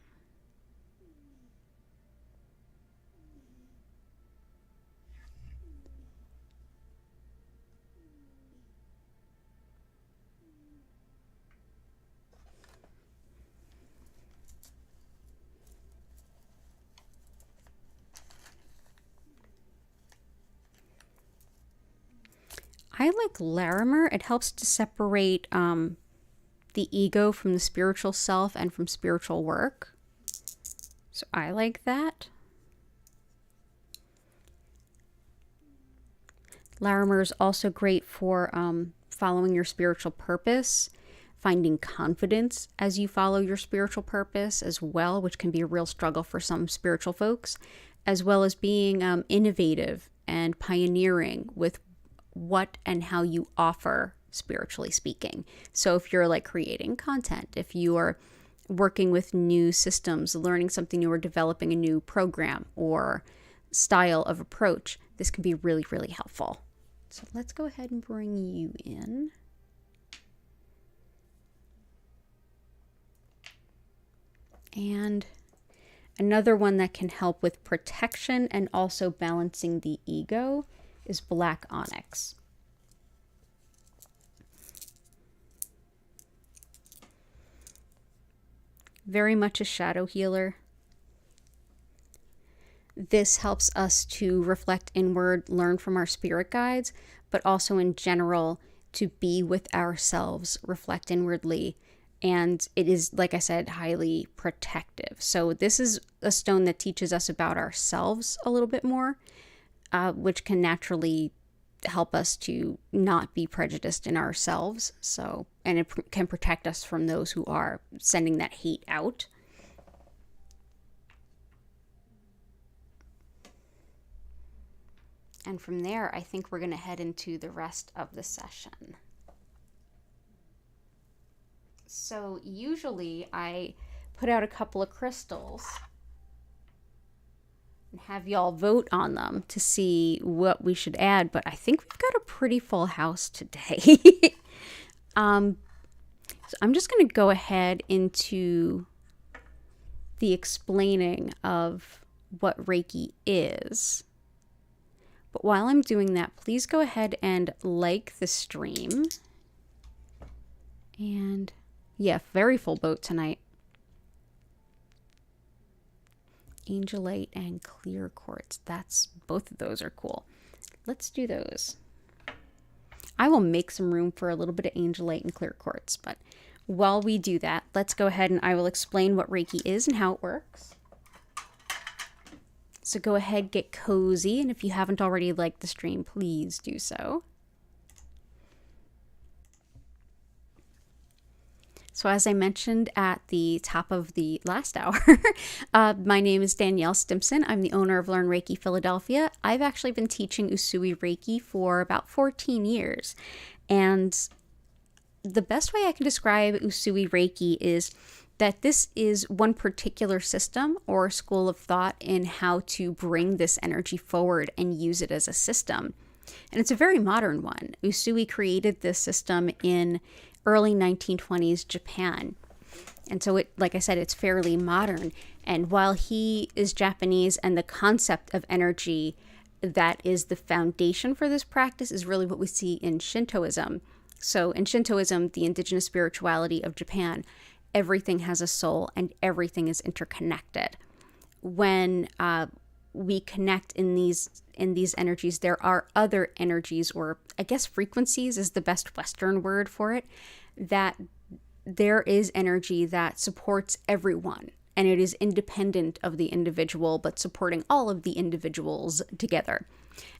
I like Larimer. It helps to separate the ego from the spiritual self and from spiritual work. So I like that. Larimer is also great for following your spiritual purpose, finding confidence as you follow your spiritual purpose as well, which can be a real struggle for some spiritual folks, as well as being innovative and pioneering with what and how you offer, spiritually speaking. So if you're like creating content, if you are working with new systems, learning something new, or developing a new program or style of approach, this can be really, really helpful. So let's go ahead and bring you in. And another one that can help with protection and also balancing the ego is black onyx. Very much a shadow healer. This helps us to reflect inward, learn from our spirit guides, but also in general to be with ourselves, reflect inwardly. And it is, like I said, highly protective. So this is a stone that teaches us about ourselves a little bit more, which can naturally help us to not be prejudiced in ourselves. So, and it can protect us from those who are sending that hate out. And from there, I think we're going to head into the rest of the session. So usually I put out a couple of crystals and have y'all vote on them to see what we should add, but I think we've got a pretty full house today. So I'm just going to go ahead into the explaining of what Reiki is. But while I'm doing that, please go ahead and like the stream. And yeah, very full boat tonight. Angelite and clear quartz. Both of those are cool. Let's do those. I will make some room for a little bit of Angelite and clear quartz, but while we do that, let's go ahead and I will explain what Reiki is and how it works. So go ahead, get cozy, and if you haven't already liked the stream, please do so. So as I mentioned at the top of the last hour, my name is DanielleStimpson. I'm the owner of Learn Reiki Philadelphia. I've actually been teaching Usui Reiki for about 14 years. And the best way I can describe Usui Reiki is that this is one particular system or school of thought in how to bring this energy forward and use it as a system. And it's a very modern one. Usui created this system in early 1920s Japan. And so it, like I said, it's fairly modern. And while he is Japanese and the concept of energy that is the foundation for this practice is really what we see in Shintoism. So in Shintoism, the indigenous spirituality of Japan, everything has a soul and everything is interconnected. When we connect in these energies, there are other energies, or I guess frequencies is the best Western word for it, that there is energy that supports everyone, and it is independent of the individual, but supporting all of the individuals together.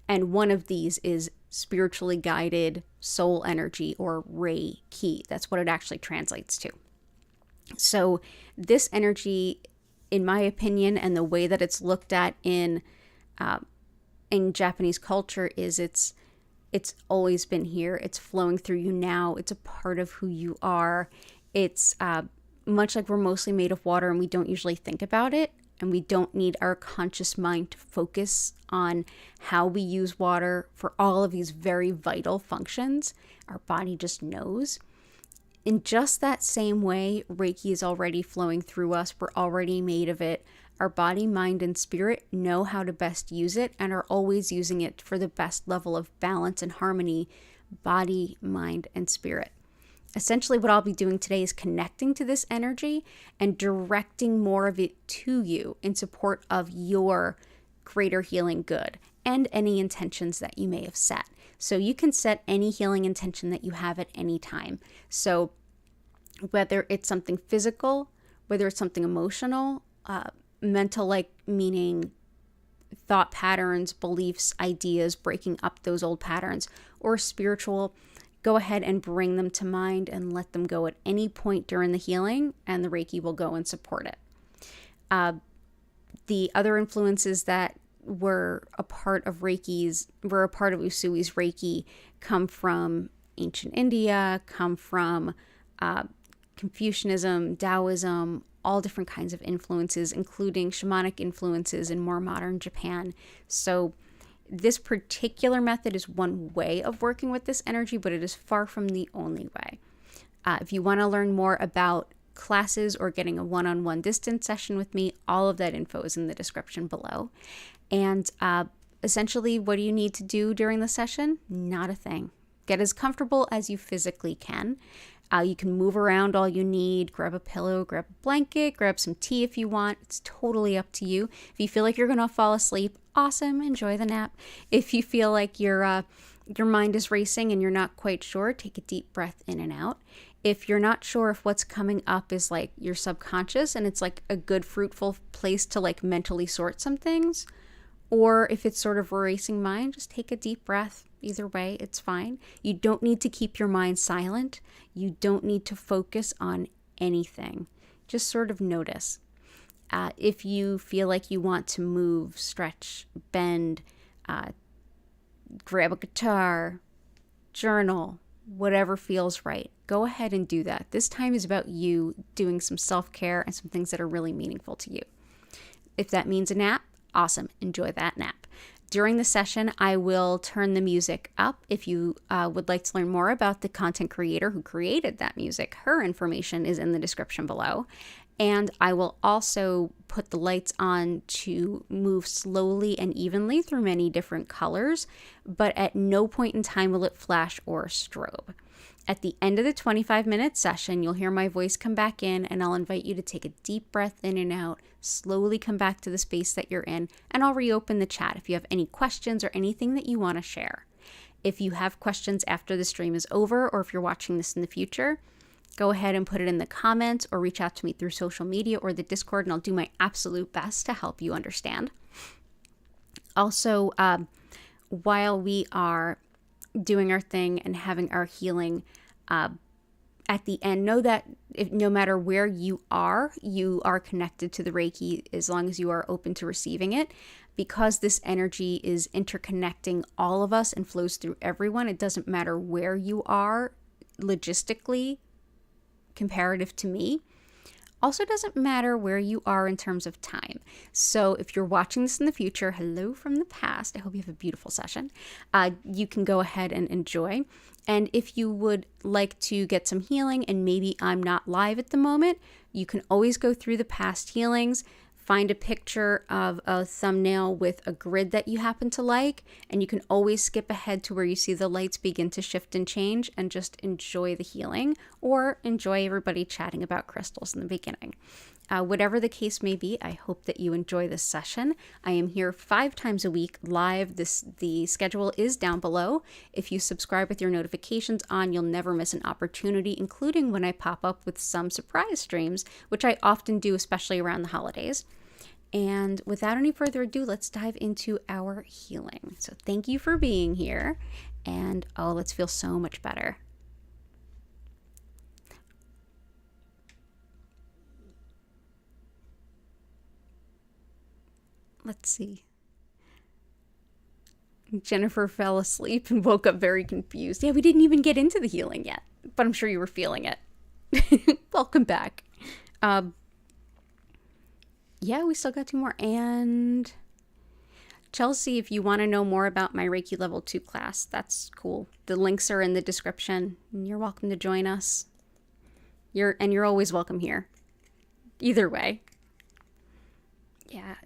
And one of these is spiritually guided soul energy, or Reiki. That's what it actually translates to. So this energy, in my opinion, and the way that it's looked at in Japanese culture, is it's always been here. It's flowing through you now. It's a part of who you are. It's much like we're mostly made of water and we don't usually think about it, and we don't need our conscious mind to focus on how we use water for all of these very vital functions. Our body just knows. In just that same way, Reiki is already flowing through us. We're already made of it. Our body, mind, and spirit know how to best use it and are always using it for the best level of balance and harmony, body, mind, and spirit. Essentially, what I'll be doing today is connecting to this energy and directing more of it to you in support of your greater healing good and any intentions that you may have set. So you can set any healing intention that you have at any time. So whether it's something physical, whether it's something emotional, mental, like meaning thought patterns, beliefs, ideas, breaking up those old patterns, or spiritual, go ahead and bring them to mind and let them go at any point during the healing, and the Reiki will go and support it. The other influences that were a part of Usui's Reiki come from ancient India, come from Confucianism, Taoism, all different kinds of influences, including shamanic influences in more modern Japan. So this particular method is one way of working with this energy, but it is far from the only way. If you want to learn more about classes or getting a one-on-one distance session with me, all of that info is in the description below. And essentially, what do you need to do during the session? Not a thing. Get as comfortable as you physically can. You can move around all you need, grab a pillow, grab a blanket, grab some tea if you want. It's totally up to you. If you feel like you're going to fall asleep, awesome, enjoy the nap. If you feel like your mind is racing and you're not quite sure, take a deep breath in and out. If you're not sure if what's coming up is like your subconscious and it's like a good, fruitful place to like mentally sort some things, or if it's sort of a racing mind, just take a deep breath. Either way, it's fine. You don't need to keep your mind silent. You don't need to focus on anything. Just sort of notice. If you feel like you want to move, stretch, bend, grab a guitar, journal, whatever feels right, go ahead and do that. This time is about you doing some self-care and some things that are really meaningful to you. If that means a nap, awesome. Enjoy that nap. During the session, I will turn the music up. If you would like to learn more about the content creator who created that music, her information is in the description below. And I will also put the lights on to move slowly and evenly through many different colors, but at no point in time will it flash or strobe. At the end of the 25-minute session, you'll hear my voice come back in, and I'll invite you to take a deep breath in and out, slowly come back to the space that you're in, and I'll reopen the chat if you have any questions or anything that you want to share. If you have questions after the stream is over, or if you're watching this in the future, go ahead and put it in the comments or reach out to me through social media or the Discord, and I'll do my absolute best to help you understand. Also, while we are doing our thing and having our healing, at the end, know that no matter where you are connected to the Reiki as long as you are open to receiving it. Because this energy is interconnecting all of us and flows through everyone, it doesn't matter where you are logistically, comparative to me. Also doesn't matter where you are in terms of time. So if you're watching this in the future, hello from the past. I hope you have a beautiful session. You can go ahead and enjoy. And if you would like to get some healing and maybe I'm not live at the moment, you can always go through the past healings, find a picture of a thumbnail with a grid that you happen to like, and you can always skip ahead to where you see the lights begin to shift and change and just enjoy the healing or enjoy everybody chatting about crystals in the beginning. Whatever the case may be, I hope that you enjoy this session. I am here 5 times a week live. The schedule is down below. If you subscribe with your notifications on, you'll never miss an opportunity, including when I pop up with some surprise streams, which I often do, especially around the holidays. And without any further ado, let's dive into our healing. So thank you for being here, and let's feel so much better. Let's see. Jennifer fell asleep and woke up very confused. Yeah, we didn't even get into the healing yet, but I'm sure you were feeling it. Welcome back. Yeah, we still got 2 more. And Chelsea, if you want to know more about my Reiki Level 2 class, that's cool. The links are in the description. You're welcome to join us. You're always welcome here. Either way. Yeah,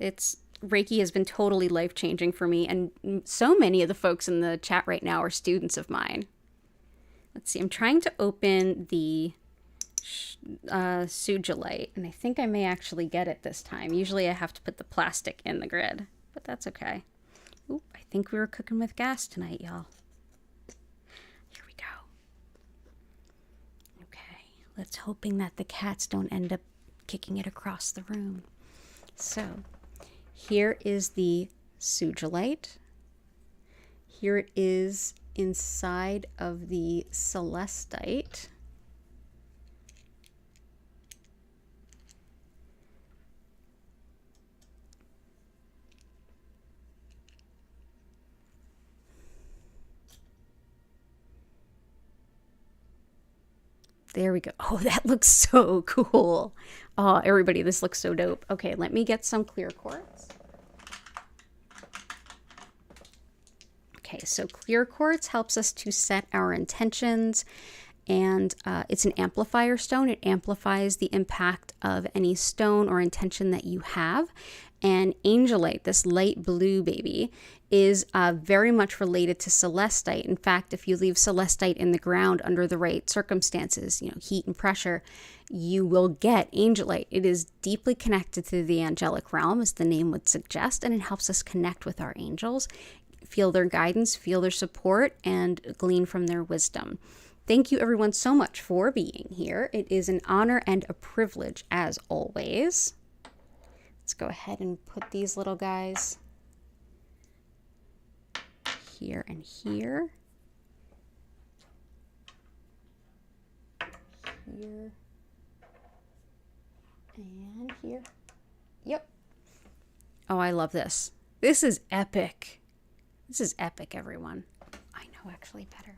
Reiki has been totally life-changing for me, and so many of the folks in the chat right now are students of mine. Let's see, I'm trying to open the Shungite, and I think I may actually get it this time. Usually I have to put the plastic in the grid, but that's okay. Oop, I think we were cooking with gas tonight, y'all. Here we go. Okay, let's hoping that the cats don't end up kicking it across the room. So, here is the Shungite. Here it is inside of the Celestite. There we go. Oh, that looks so cool. Oh, everybody, this looks so dope. Okay, let me get some clear quartz. Okay, so clear quartz helps us to set our intentions, and it's an amplifier stone. It amplifies the impact of any stone or intention that you have. And Angelite, this light blue baby, is very much related to Celestite. In fact, if you leave Celestite in the ground under the right circumstances, heat and pressure, you will get Angelite. It is deeply connected to the angelic realm, as the name would suggest, and it helps us connect with our angels, feel their guidance, feel their support, and glean from their wisdom. Thank you everyone so much for being here. It is an honor and a privilege as always. Let's go ahead and put these little guys here and here. Here. And here. Yep. Oh, I love this. This is epic. This is epic, everyone. I know actually better.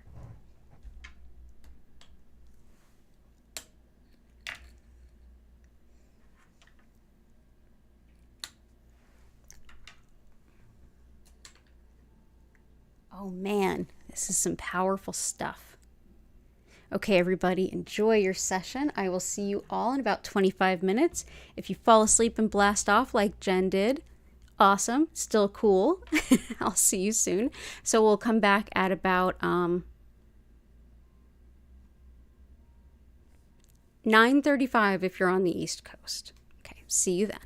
Oh man, this is some powerful stuff. Okay, everybody, enjoy your session. I will see you all in about 25 minutes. If you fall asleep and blast off like Jen did, awesome, still cool. I'll see you soon. So we'll come back at about 9:35 if you're on the East Coast. Okay, see you then.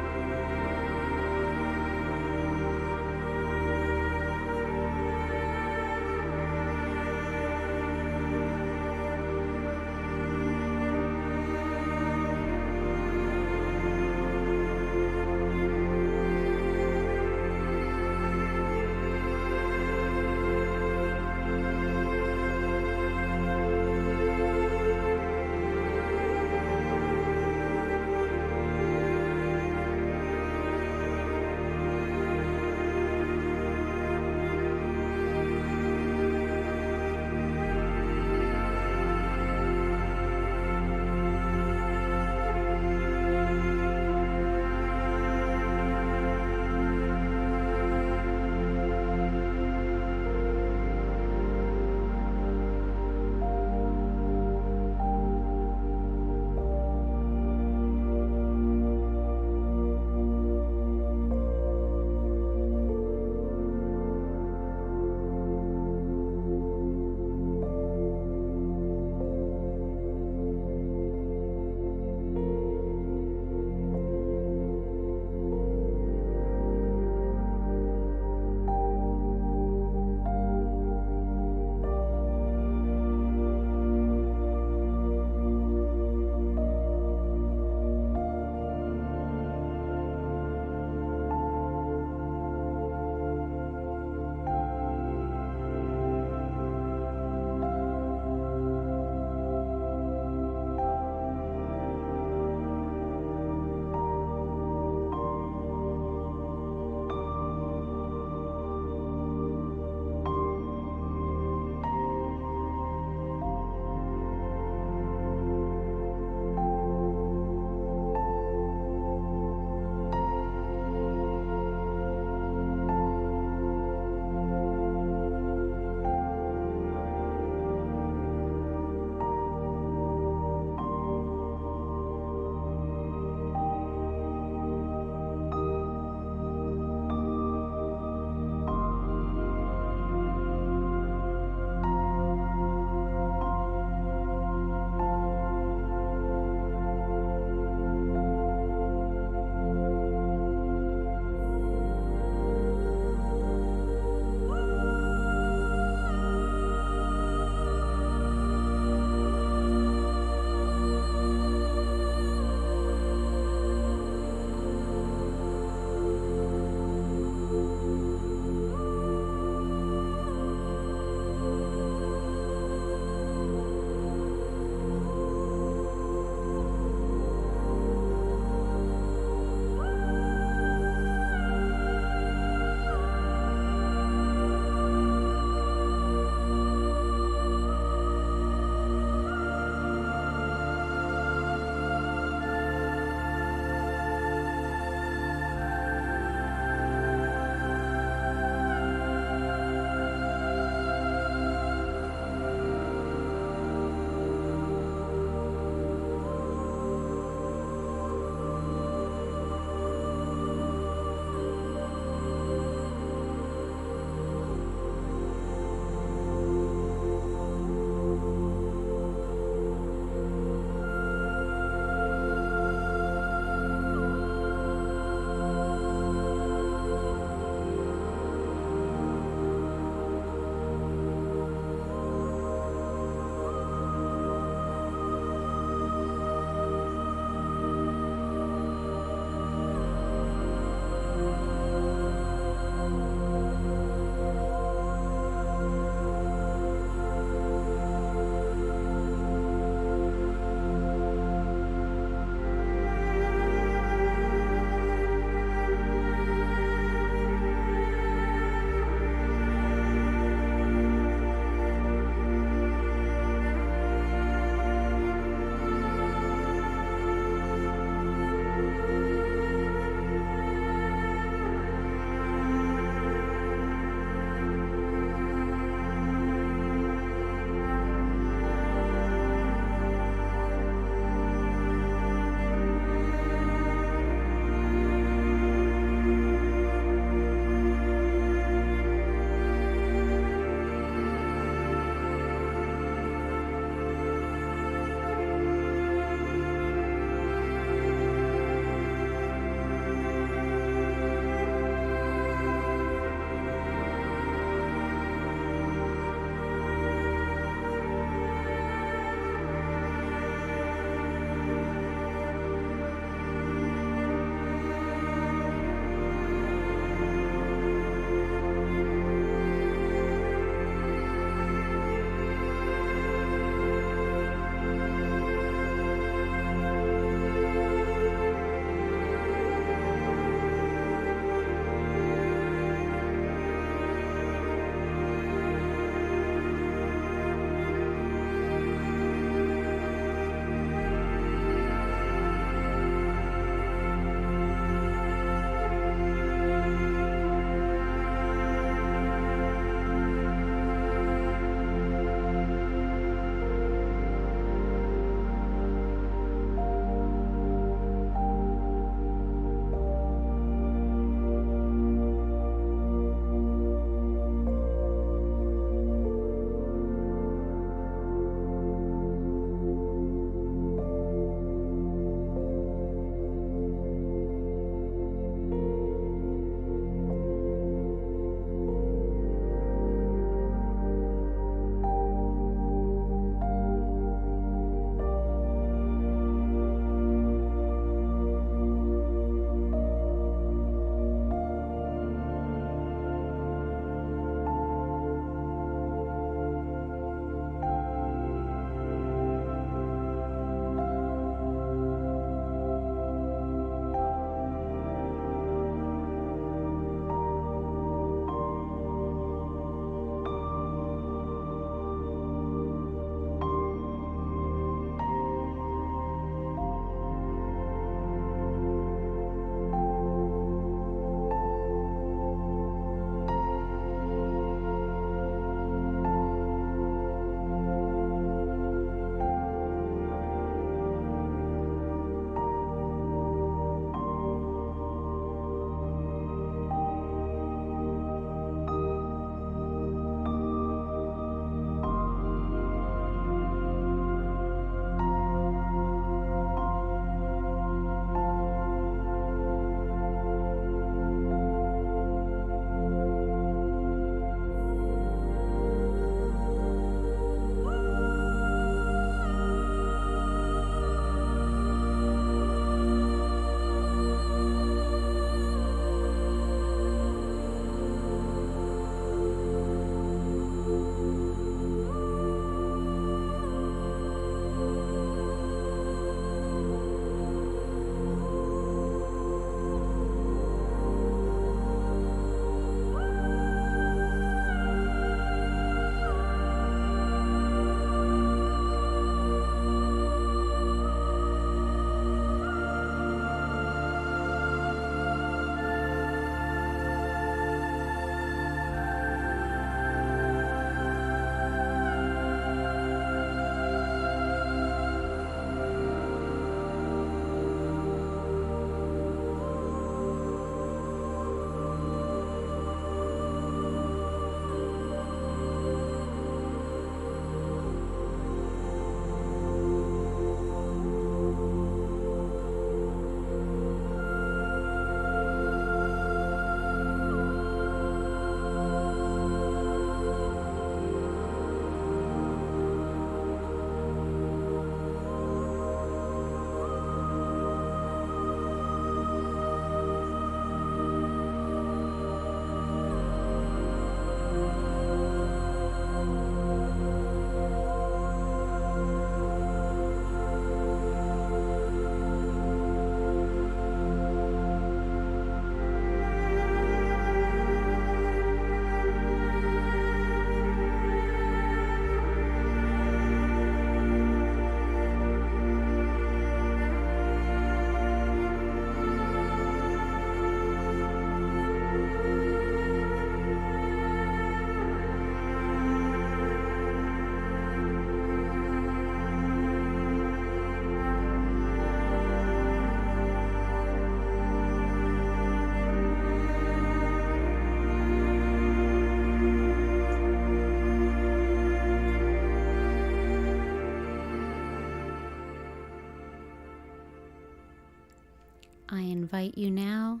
I invite you now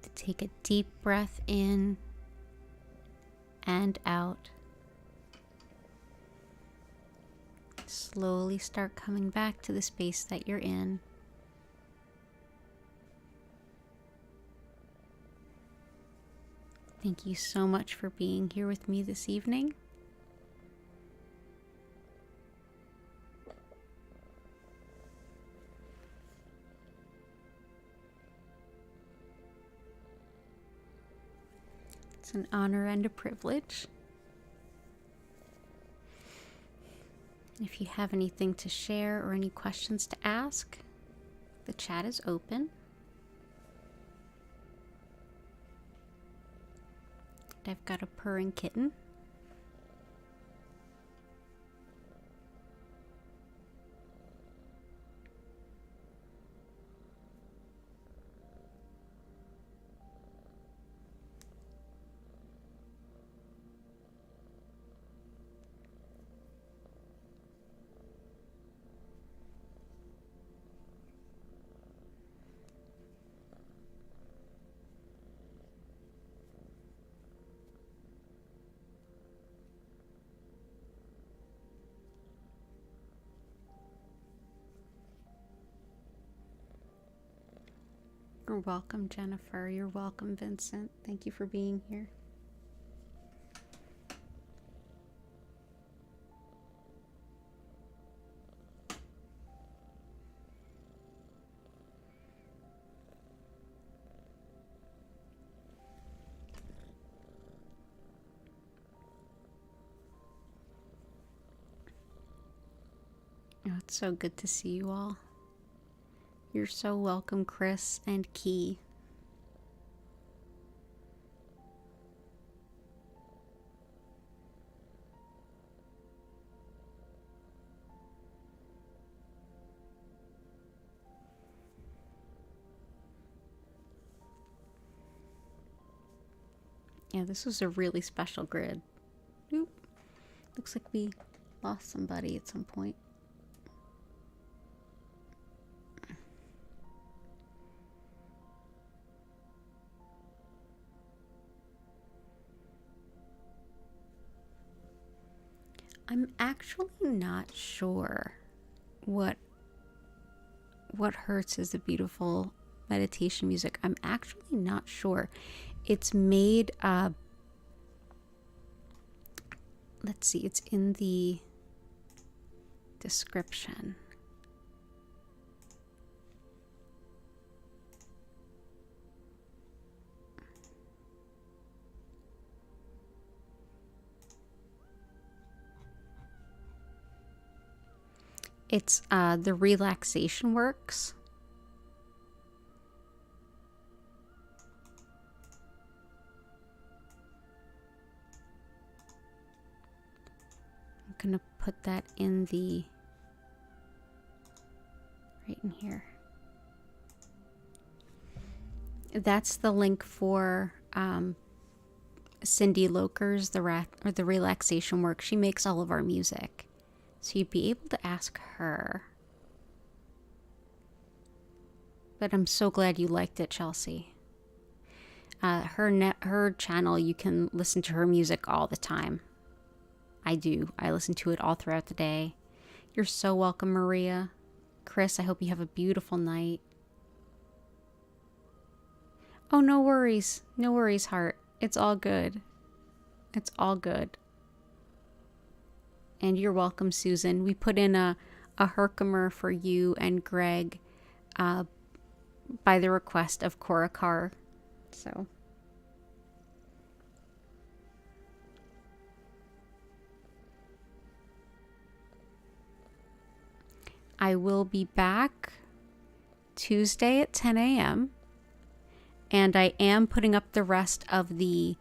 to take a deep breath in and out. Slowly start coming back to the space that you're in. Thank you so much for being here with me this evening. It's an honor and a privilege. If you have anything to share or any questions to ask, the chat is open. I've got a purring kitten. You're welcome, Jennifer. You're welcome, Vincent. Thank you for being here. Oh, it's so good to see you all. You're so welcome, Chris and Key. Yeah, this was a really special grid. Oop. Looks like we lost somebody at some point. I'm actually not sure what hurts is the beautiful meditation music. I'm actually not sure. It's made, let's see, it's in the description. It's the Relaxation Works. I'm gonna put that in the right in here. That's the link for Cindy Loker's the Relaxation Work. She makes all of our music, so you'd be able to ask her. But I'm so glad you liked it, Chelsea. Her channel, you can listen to her music all the time. I do. I listen to it all throughout the day. You're so welcome, Maria. Chris, I hope you have a beautiful night. Oh, no worries. No worries, heart. It's all good. It's all good. And you're welcome, Susan. We put in a Herkimer for you and Greg by the request of Cora Carr. So I will be back Tuesday at 10 a.m. And I am putting up the rest of the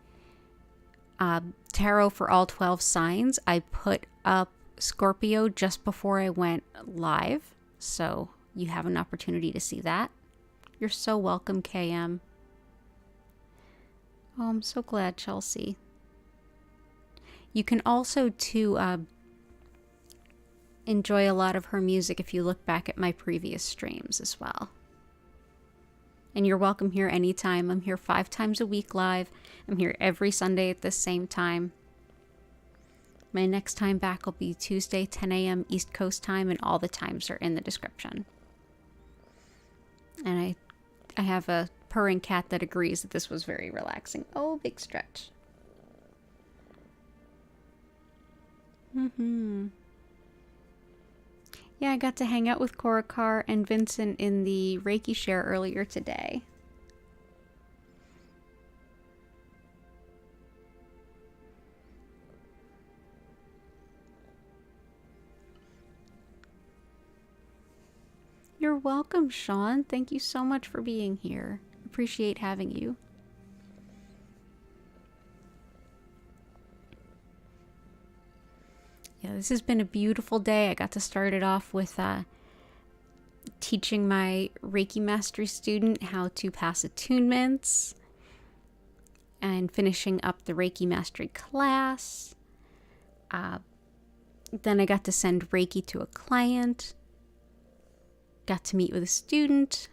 tarot for all 12 signs. I put up Scorpio just before I went live, so you have an opportunity to see that. You're so welcome, KM. Oh, I'm so glad, Chelsea. You can also, too, enjoy a lot of her music if you look back at my previous streams as well. And you're welcome here anytime. I'm here 5 times a week live. I'm here every Sunday at the same time. My next time back will be Tuesday, 10 a.m. East Coast time, and all the times are in the description. And I have a purring cat that agrees that this was very relaxing. Oh, big stretch. Yeah, I got to hang out with Cora Carr and Vincent in the Reiki share earlier today. You're welcome, Sean. Thank you so much for being here. Appreciate having you. Yeah, this has been a beautiful day. I got to start it off with teaching my Reiki Mastery student how to pass attunements and finishing up the Reiki Mastery class. Then I got to send Reiki to a client. Got to meet with a student,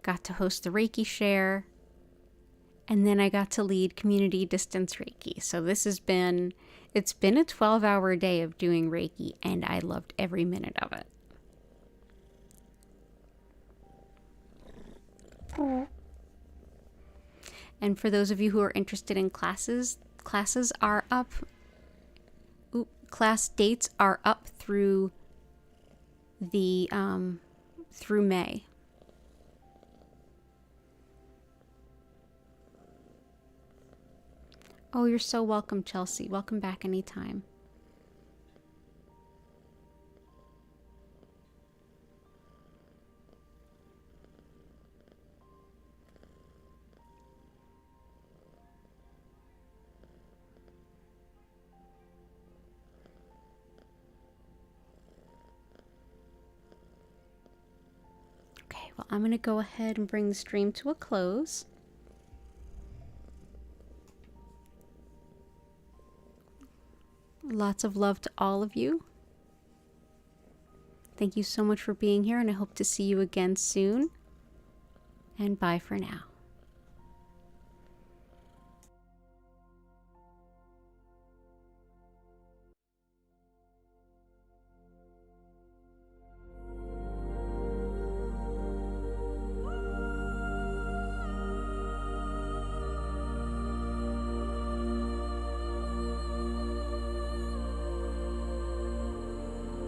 got to host the Reiki share, and then I got to lead community distance Reiki. So it's been a 12-hour day of doing Reiki, and I loved every minute of it. And for those of you who are interested in classes are up. Class dates are up through May. Oh, you're so welcome, Chelsea. Welcome back anytime. Well, I'm going to go ahead and bring the stream to a close. Lots of love to all of you. Thank you so much for being here, and I hope to see you again soon. And bye for now.